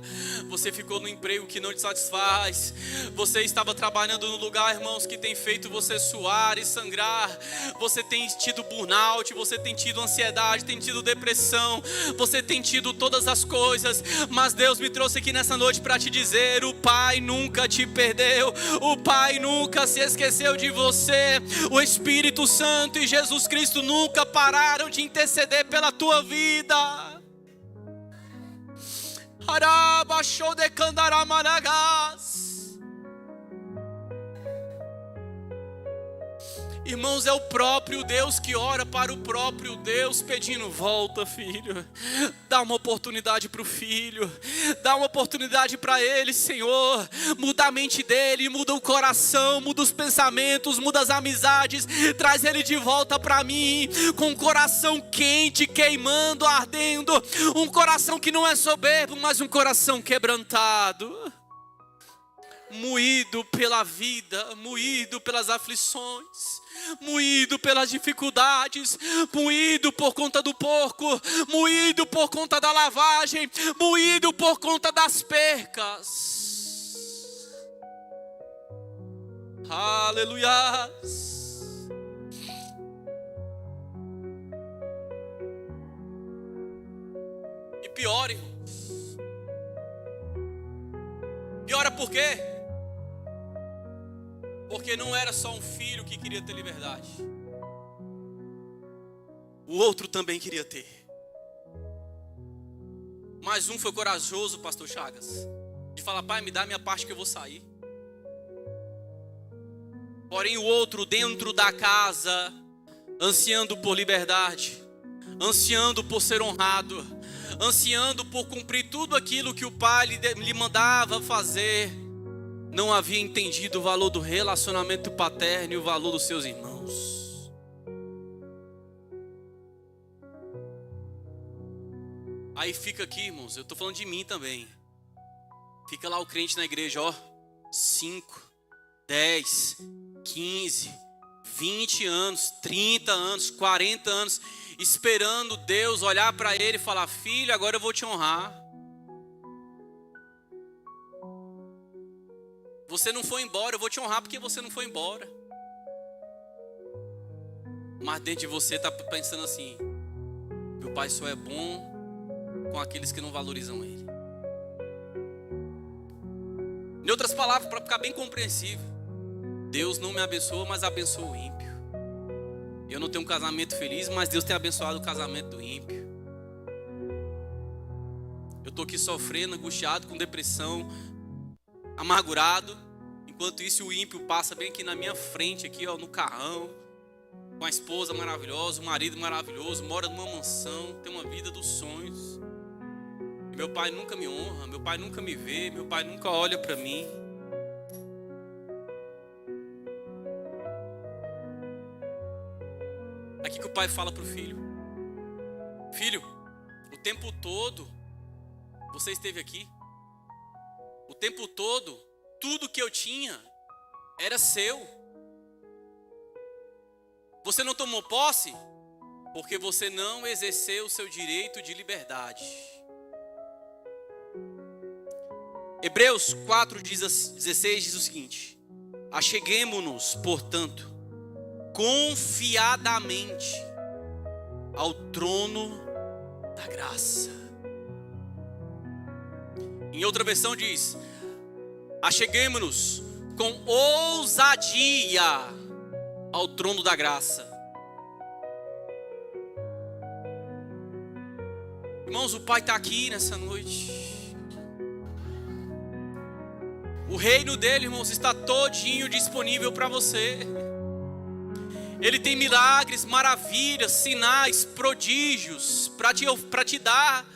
você ficou num emprego que não te satisfaz, você estava trabalhando no lugar, irmãos, que tem feito você suar e sangrar, você tem tido burnout, você tem tido ansiedade, tem tido depressão, você tem tido todas as coisas, mas Deus me trouxe aqui nessa noite para te dizer: o Pai nunca te perdeu, o Pai nunca se esqueceu de você, o Espírito Santo e Jesus Cristo nunca pararam de interceder pela tua vida. Araba show de candaramanagas. Irmãos, é o próprio Deus que ora para o próprio Deus, pedindo: volta, filho, dá uma oportunidade para o filho, dá uma oportunidade para ele, Senhor, muda a mente dele, muda o coração, muda os pensamentos, muda as amizades, traz ele de volta para mim, com um coração quente, queimando, ardendo, um coração que não é soberbo, mas um coração quebrantado, moído pela vida, moído pelas aflições, moído pelas dificuldades, moído por conta do porco, moído por conta da lavagem, moído por conta das percas. Aleluias. E pior, irmãos, piora por quê? Porque não era só um filho que queria ter liberdade, o outro também queria ter. Mas um foi corajoso, pastor Chagas, de falar: pai, me dá a minha parte que eu vou sair. Porém o outro, dentro da casa, ansiando por liberdade, ansiando por ser honrado, ansiando por cumprir tudo aquilo que o pai lhe mandava fazer, não havia entendido o valor do relacionamento paterno e o valor dos seus irmãos. Aí fica aqui, irmãos, eu estou falando de mim também. Fica lá o crente na igreja, 5, 10, 15, 20 anos, 30 anos, 40 anos, esperando Deus olhar para ele e falar: filho, agora eu vou te honrar. Você não foi embora, eu vou te honrar porque você não foi embora. Mas dentro de você está pensando assim: meu pai só é bom com aqueles que não valorizam ele. Em outras palavras, para ficar bem compreensível, Deus não me abençoa, mas abençoa o ímpio. Eu não tenho um casamento feliz, mas Deus tem abençoado o casamento do ímpio. Eu estou aqui sofrendo, angustiado, com depressão, amargurado, enquanto isso o ímpio passa bem aqui na minha frente, aqui no carrão, com a esposa maravilhosa, o marido maravilhoso, mora numa mansão, tem uma vida dos sonhos. E meu pai nunca me honra, meu pai nunca me vê, meu pai nunca olha para mim. Aqui que o pai fala para o filho: filho, o tempo todo você esteve aqui. O tempo todo, tudo que eu tinha era seu. Você não tomou posse porque você não exerceu o seu direito de liberdade. Hebreus 4:16 diz o seguinte: acheguemo-nos, portanto, confiadamente ao trono da graça. Em outra versão diz: acheguemo-nos com ousadia ao trono da graça. Irmãos, o Pai está aqui nessa noite. O reino dele, irmãos, está todinho disponível para você. Ele tem milagres, maravilhas, sinais, prodígios para te dar,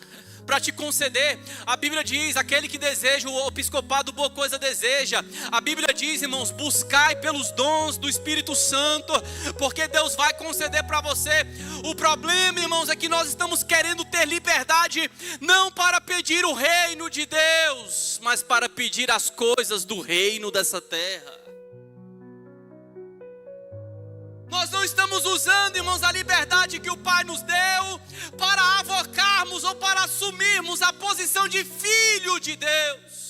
para te conceder. A Bíblia diz: aquele que deseja o episcopado, boa coisa deseja. A Bíblia diz, irmãos: buscai pelos dons do Espírito Santo, porque Deus vai conceder para você. O problema, irmãos, é que nós estamos querendo ter liberdade, não para pedir o reino de Deus, mas para pedir as coisas do reino dessa terra. Nós não estamos usando, irmãos, a liberdade que o Pai nos deu para avocarmos ou para assumirmos a posição de filho de Deus.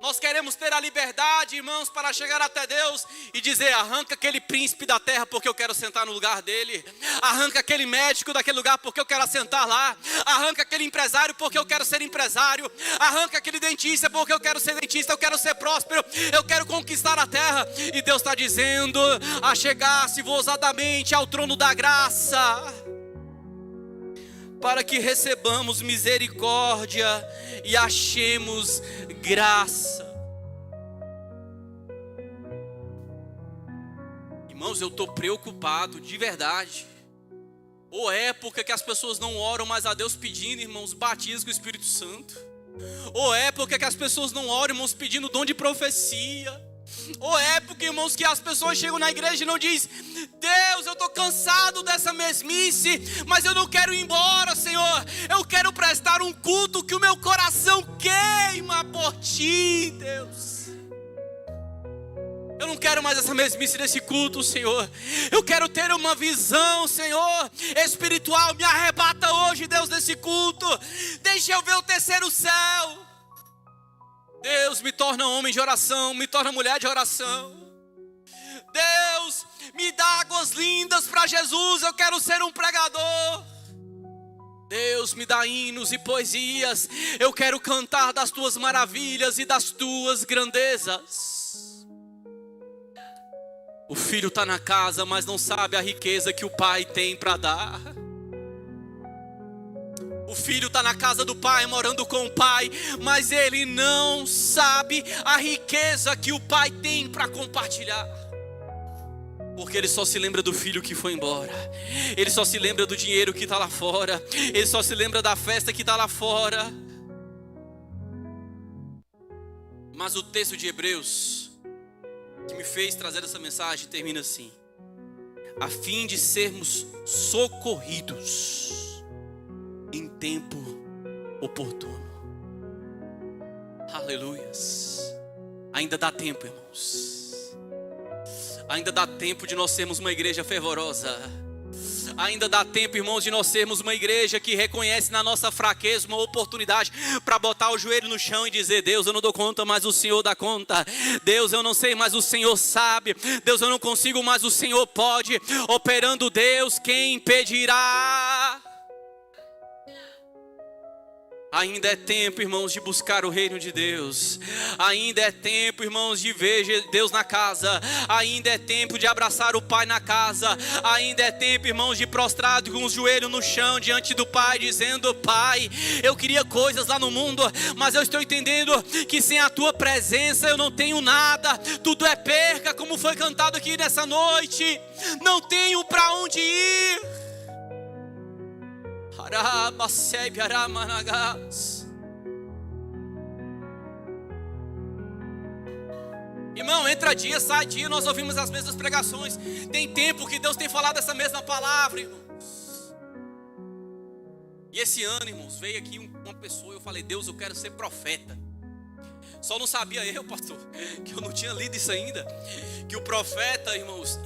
Nós queremos ter a liberdade, irmãos, para chegar até Deus e dizer: arranca aquele príncipe da terra porque eu quero sentar no lugar dele. Arranca aquele médico daquele lugar porque eu quero assentar lá. Arranca aquele empresário porque eu quero ser empresário. Arranca aquele dentista porque eu quero ser dentista, eu quero ser próspero, eu quero conquistar a terra. E Deus está dizendo: achegar-se ousadamente ao trono da graça, para que recebamos misericórdia e achemos graça. Irmãos, eu estou preocupado de verdade. Ou é porque que as pessoas não oram mais a Deus pedindo, irmãos, batismo com o Espírito Santo. Ou é porque que as pessoas não oram, irmãos, pedindo dom de profecia. Ou é porque, irmãos, que as pessoas chegam na igreja e não dizem: Deus, eu estou cansado dessa mesmice, mas eu não quero ir embora, Senhor. Eu quero prestar um culto que o meu coração queima por Ti, Deus. Eu não quero mais essa mesmice desse culto, Senhor. Eu quero ter uma visão, Senhor, espiritual. Me arrebata hoje, Deus, desse culto. Deixa eu ver o terceiro céu. Deus, me torna homem de oração, me torna mulher de oração. Deus, me dá águas lindas para Jesus, eu quero ser um pregador. Deus, me dá hinos e poesias, eu quero cantar das Tuas maravilhas e das Tuas grandezas. O filho está na casa, mas não sabe a riqueza que o pai tem para dar. O filho está na casa do pai, morando com o pai, mas ele não sabe a riqueza que o pai tem para compartilhar. Porque ele só se lembra do filho que foi embora. Ele só se lembra do dinheiro que está lá fora. Ele só se lembra da festa que está lá fora. Mas o texto de Hebreus, que me fez trazer essa mensagem, termina assim: a fim de sermos socorridos em tempo oportuno. Aleluias. Ainda dá tempo, irmãos. Ainda dá tempo de nós sermos uma igreja fervorosa. Ainda dá tempo, irmãos, de nós sermos uma igreja que reconhece na nossa fraqueza uma oportunidade para botar o joelho no chão e dizer: Deus, eu não dou conta, mas o Senhor dá conta. Deus, eu não sei, mas o Senhor sabe. Deus, eu não consigo, mas o Senhor pode. Operando Deus, quem impedirá? Ainda é tempo, irmãos, de buscar o reino de Deus. Ainda é tempo, irmãos, de ver Deus na casa. Ainda é tempo de abraçar o Pai na casa. Ainda é tempo, irmãos, de prostrado com os joelhos no chão diante do Pai, dizendo: Pai, eu queria coisas lá no mundo, mas eu estou entendendo que sem a Tua presença eu não tenho nada. Tudo é perca, como foi cantado aqui nessa noite. Não tenho para onde ir. Irmão, entra dia, sai dia, nós ouvimos as mesmas pregações. Tem tempo que Deus tem falado essa mesma palavra, irmãos. E esse ano, irmãos, veio aqui uma pessoa e eu falei: Deus, eu quero ser profeta. Só não sabia eu, pastor, que eu não tinha lido isso ainda, que o profeta, irmãos,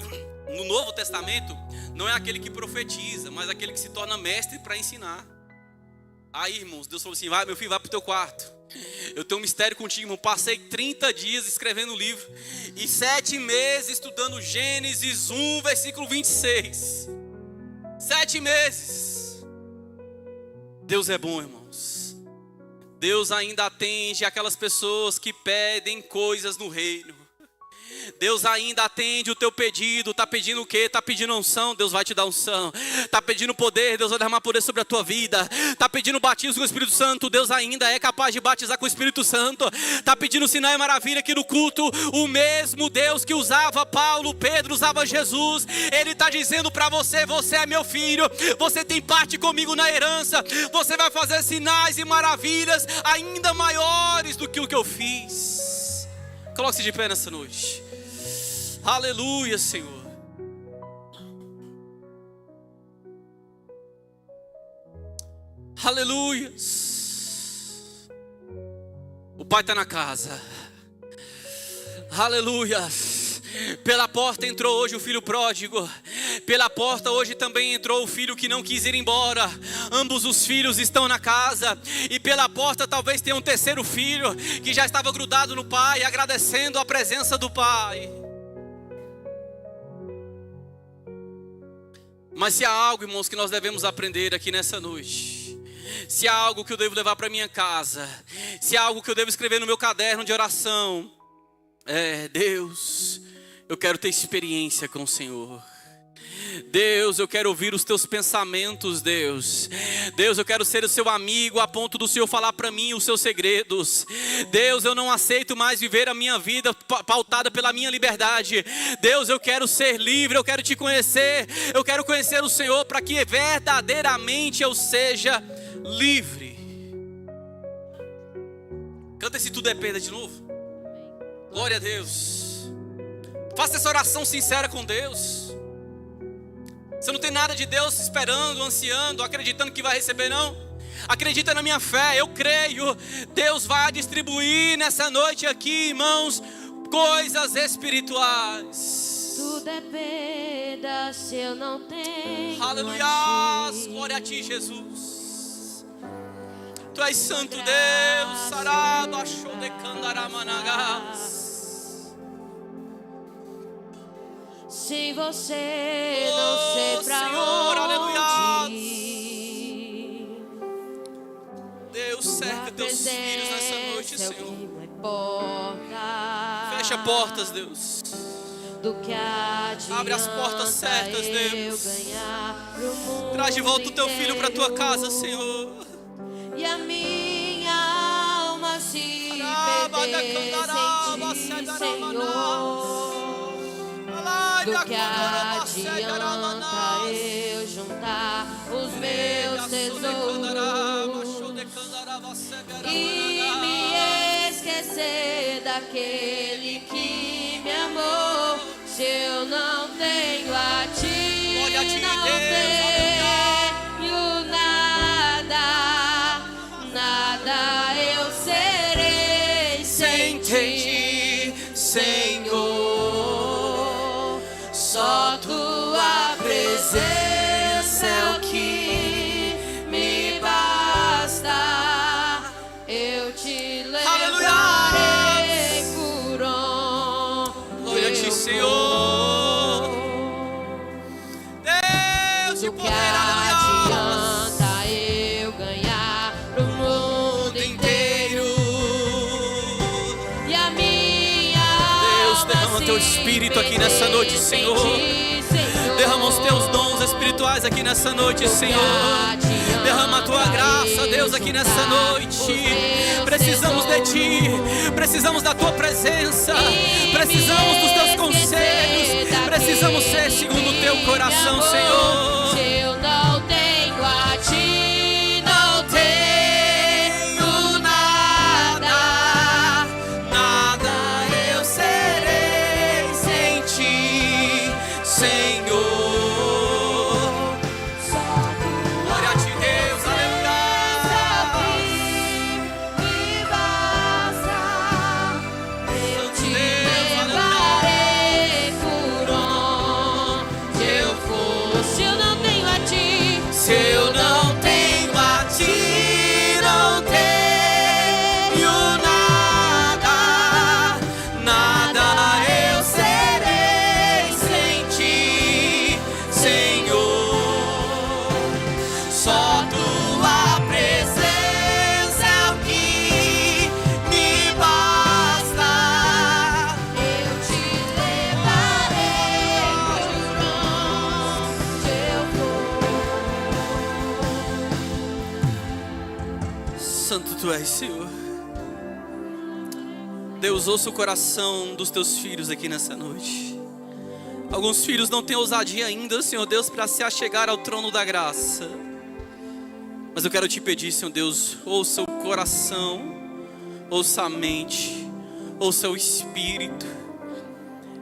no Novo Testamento, não é aquele que profetiza, mas aquele que se torna mestre para ensinar. Aí, irmãos, Deus falou assim: vai, meu filho, vai para o teu quarto. Eu tenho um mistério contigo, irmão. Passei 30 dias escrevendo o livro e 7 meses estudando Gênesis 1, versículo 26. 7 meses. Deus é bom, irmãos. Deus ainda atende aquelas pessoas que pedem coisas no reino. Deus ainda atende o teu pedido. Está pedindo o quê? Está pedindo unção, Deus vai te dar unção. Está pedindo poder, Deus vai derramar poder sobre a tua vida. Está pedindo batismo com o Espírito Santo, Deus ainda é capaz de batizar com o Espírito Santo. Está pedindo sinal e maravilha aqui no culto. O mesmo Deus que usava Paulo, Pedro, usava Jesus. Ele está dizendo para você: você é meu filho, você tem parte comigo na herança. Você vai fazer sinais e maravilhas ainda maiores do que o que eu fiz. Coloque-se de pé nessa noite. Aleluia, Senhor. Aleluia. O Pai está na casa. Aleluia. Pela porta entrou hoje o filho pródigo. Pela porta hoje também entrou o filho que não quis ir embora. Ambos os filhos estão na casa. E pela porta talvez tenha um terceiro filho que já estava grudado no pai, agradecendo a presença do pai. Mas se há algo, irmãos, que nós devemos aprender aqui nessa noite, se há algo que eu devo levar para minha casa, se há algo que eu devo escrever no meu caderno de oração, Deus, eu quero ter experiência com o Senhor. Deus, eu quero ouvir os teus pensamentos, Deus. Deus, eu quero ser o seu amigo a ponto do Senhor falar para mim os seus segredos. Deus, eu não aceito mais viver a minha vida pautada pela minha liberdade. Deus, eu quero ser livre, eu quero te conhecer. Eu quero conhecer o Senhor para que verdadeiramente eu seja livre. Canta esse tudo dependa de novo. Glória a Deus. Faça essa oração sincera com Deus. Você não tem nada de Deus esperando, ansiando, acreditando que vai receber, não. Acredita na minha fé, eu creio. Deus vai distribuir nessa noite aqui, irmãos, coisas espirituais. Tudo é perda se eu não tenho. Aleluia, glória a ti, Jesus. Tu és santo Deus, sarado, achou de candaramanagas. Sem você não sei pra Senhor, onde ir. Deus, cerca teus filhos nessa noite, Senhor. Fecha portas, Deus. Do que abre as portas certas, Deus. Traz de volta o teu filho para a tua casa, Senhor. E a minha alma se pertence em ti, Senhor. Do que adianta eu juntar os meus tesouros e me esquecer daquele que me amou, se eu não tenho a ti, não tenho nada, nada eu serei sem ti, Senhor. Só tua presença é o que me basta. Eu te levarei por onde glória a ti, Senhor. Deus de poder, adianta eu ganhar pro mundo inteiro e a minha Deus, derrama teu espírito aqui nessa noite, Senhor. Derrama os teus dons espirituais aqui nessa noite, Senhor. Derrama a tua graça, Deus, aqui nessa noite. Precisamos de ti, precisamos da tua presença, precisamos dos teus conselhos, precisamos ser segundo o teu coração, Senhor. Eu não tenho a ti, não tenho nada, nada eu serei sem ti, Senhor. Glória a ti, Deus, aleluia. Me basta, eu te levarei por onde eu for. Se eu não tenho a ti, Se eu não tenho a ti, não tenho nada, nada eu serei sem ti, Senhor. Só tua presença é o que me basta. eu te levarei por onde eu for. Santo tu és, Senhor. Deus, ouça o coração dos teus filhos aqui nessa noite. Alguns filhos não têm ousadia ainda, Senhor Deus, para se achegar ao trono da graça. Mas eu quero te pedir, Senhor Deus, ouça o coração, ouça a mente, ouça o espírito.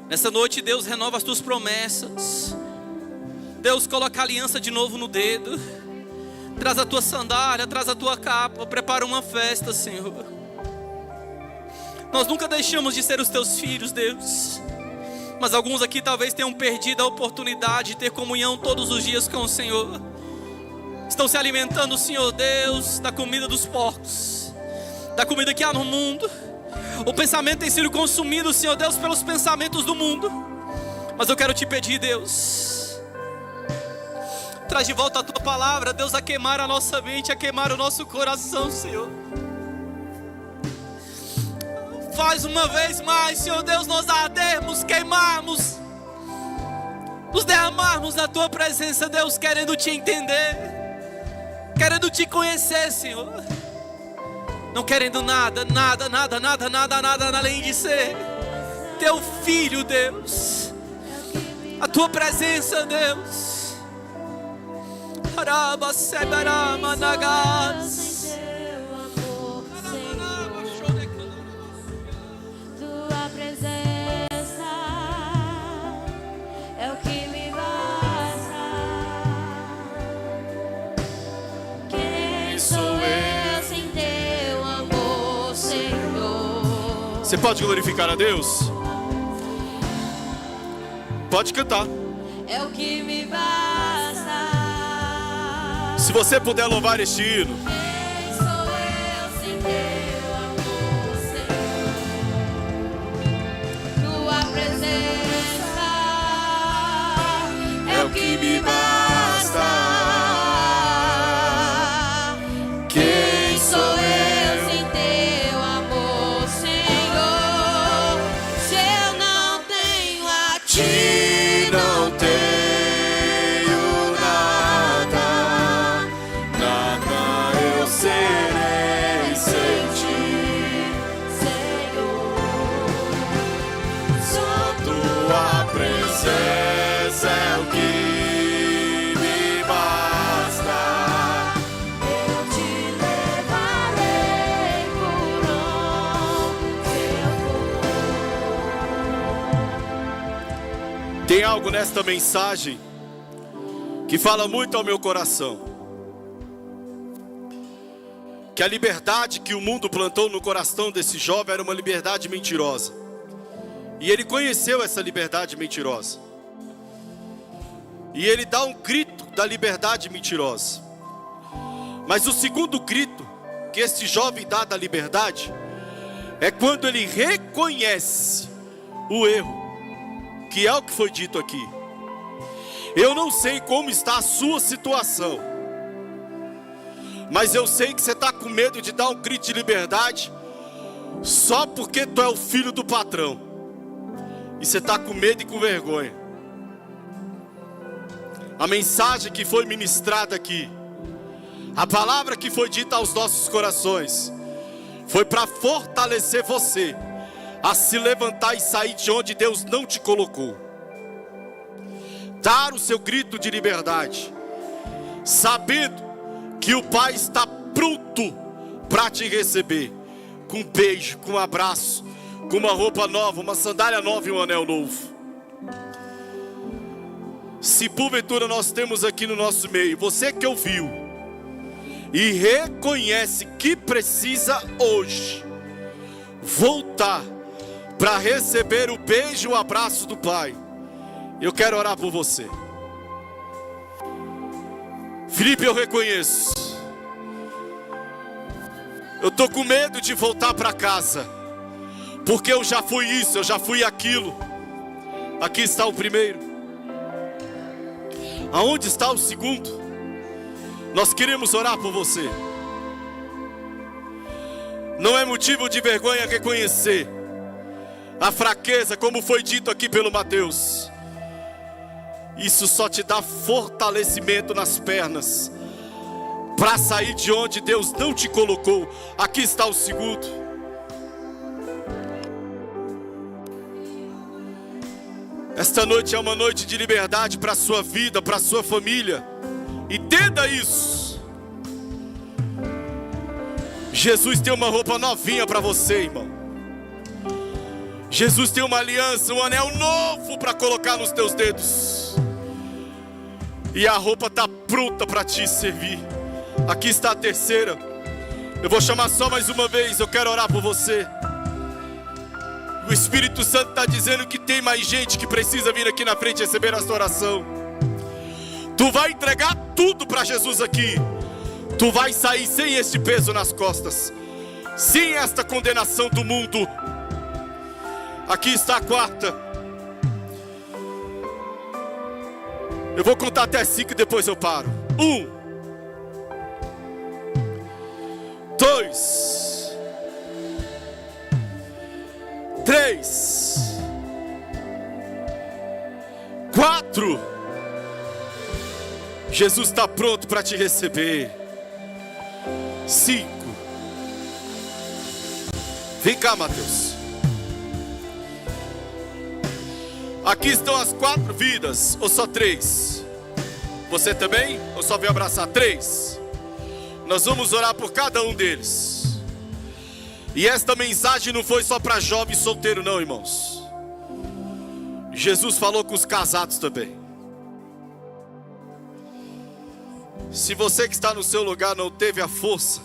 Nessa noite, Deus, renova as tuas promessas. Deus, coloca a aliança de novo no dedo. Traz a tua sandália, traz a tua capa, prepara uma festa, Senhor. Nós nunca deixamos de ser os teus filhos, Deus. Mas alguns aqui talvez tenham perdido a oportunidade de ter comunhão todos os dias com o Senhor. Estão se alimentando, Senhor Deus, da comida dos porcos, da comida que há no mundo. O pensamento tem sido consumido, Senhor Deus, pelos pensamentos do mundo. Mas eu quero te pedir, Deus, traz de volta a tua palavra, Deus, a queimar a nossa mente, a queimar o nosso coração, Senhor. Faz uma vez mais, Senhor Deus, nós ardermos, queimarmos, nos derramarmos na tua presença, Deus, querendo te entender, querendo te conhecer, Senhor. Não querendo nada além de ser teu filho, Deus. A tua presença, Deus. Tua presença é o que me basta. Quem sou eu sem teu amor, Senhor? Você pode glorificar a Deus? Pode cantar. É o que me basta. Se você puder louvar este hino. Quem sou eu sem teu amor, Senhor? Tua presença é o que me basta. Quem sou eu sem teu amor, Senhor? Se eu não tenho a ti, Não tenho nada, nada eu serei sem ti. Senhor, só Tua presença é o que me basta. eu te levarei por onde eu for. Tem algo nesta mensagem que fala muito ao meu coração. Que a liberdade que o mundo plantou no coração desse jovem era uma liberdade mentirosa. E ele conheceu essa liberdade mentirosa. E ele dá um grito da liberdade mentirosa. Mas o segundo grito que esse jovem dá da liberdade é quando ele reconhece o erro, que é o que foi dito aqui. Eu não sei como está a sua situação, mas eu sei que você está com medo de dar um grito de liberdade só porque tu é o filho do patrão. E você está com medo e com vergonha. A mensagem que foi ministrada aqui, a palavra que foi dita aos nossos corações, foi para fortalecer você a se levantar e sair de onde Deus não te colocou. Dar o seu grito de liberdade, sabendo que o Pai está pronto para te receber, com um beijo, com um abraço, com uma roupa nova, uma sandália nova e um anel novo. Se porventura nós temos aqui no nosso meio, você que ouviu e reconhece que precisa hoje voltar para receber o beijo e o abraço do Pai, eu quero orar por você. Felipe, eu reconheço, eu estou com medo de voltar para casa, porque eu já fui isso, eu já fui aquilo. Aqui está o primeiro. Aonde está o segundo? Nós queremos orar por você. Não é motivo de vergonha reconhecer a fraqueza, como foi dito aqui pelo Mateus. Isso só te dá fortalecimento nas pernas para sair de onde Deus não te colocou. Aqui está o segundo. Esta noite é uma noite de liberdade para a sua vida, para a sua família. Entenda isso. Jesus tem uma roupa novinha para você, irmão. Jesus tem uma aliança, um anel novo para colocar nos teus dedos. E a roupa está pronta para te servir. Aqui está a terceira. Eu vou chamar só mais uma vez, eu quero orar por você. O Espírito Santo está dizendo que tem mais gente que precisa vir aqui na frente receber esta oração. Tu vai entregar tudo para Jesus aqui. Tu vai sair sem este peso nas costas, sem esta condenação do mundo. Aqui está a quarta. Eu vou contar até 5 e depois eu paro. 1, 2, 3, 4. Jesus está pronto para te receber. 5. Vem cá, Mateus. Aqui estão as 4 vidas, ou só 3? Você também? Ou só veio abraçar? 3. Nós vamos orar por cada um deles. E esta mensagem não foi só para jovem e solteiro não, irmãos. Jesus falou com os casados também. Se você que está no seu lugar não teve a força,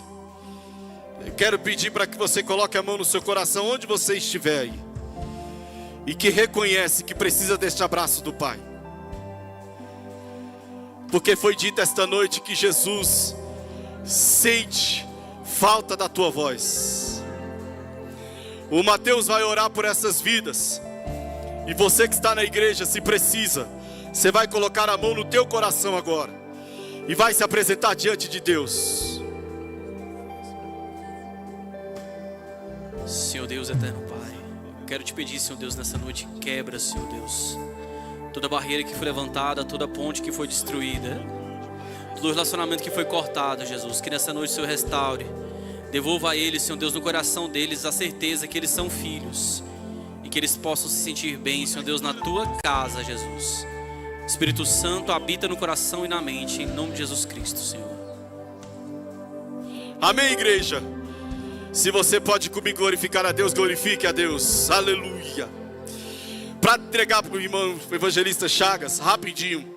eu quero pedir para que você coloque a mão no seu coração onde você estiver aí, e que reconhece que precisa deste abraço do Pai. Porque foi dito esta noite que Jesus sente falta da tua voz. O Mateus vai orar por essas vidas. E você que está na igreja, se precisa, você vai colocar a mão no teu coração agora e vai se apresentar diante de Deus. Senhor Deus eterno Pai, quero te pedir, Senhor Deus, nessa noite, quebra, Senhor Deus, toda barreira que foi levantada, toda ponte que foi destruída, todo relacionamento que foi cortado, Jesus, que nessa noite o Senhor restaure, devolva a eles, Senhor Deus, no coração deles a certeza que eles são filhos e que eles possam se sentir bem, Senhor Deus, na tua casa, Jesus. Espírito Santo habita no coração e na mente, em nome de Jesus Cristo, Senhor. Amém, igreja. Se você pode comigo glorificar a Deus, glorifique a Deus. Aleluia. Para entregar para o irmão evangelista Chagas, rapidinho.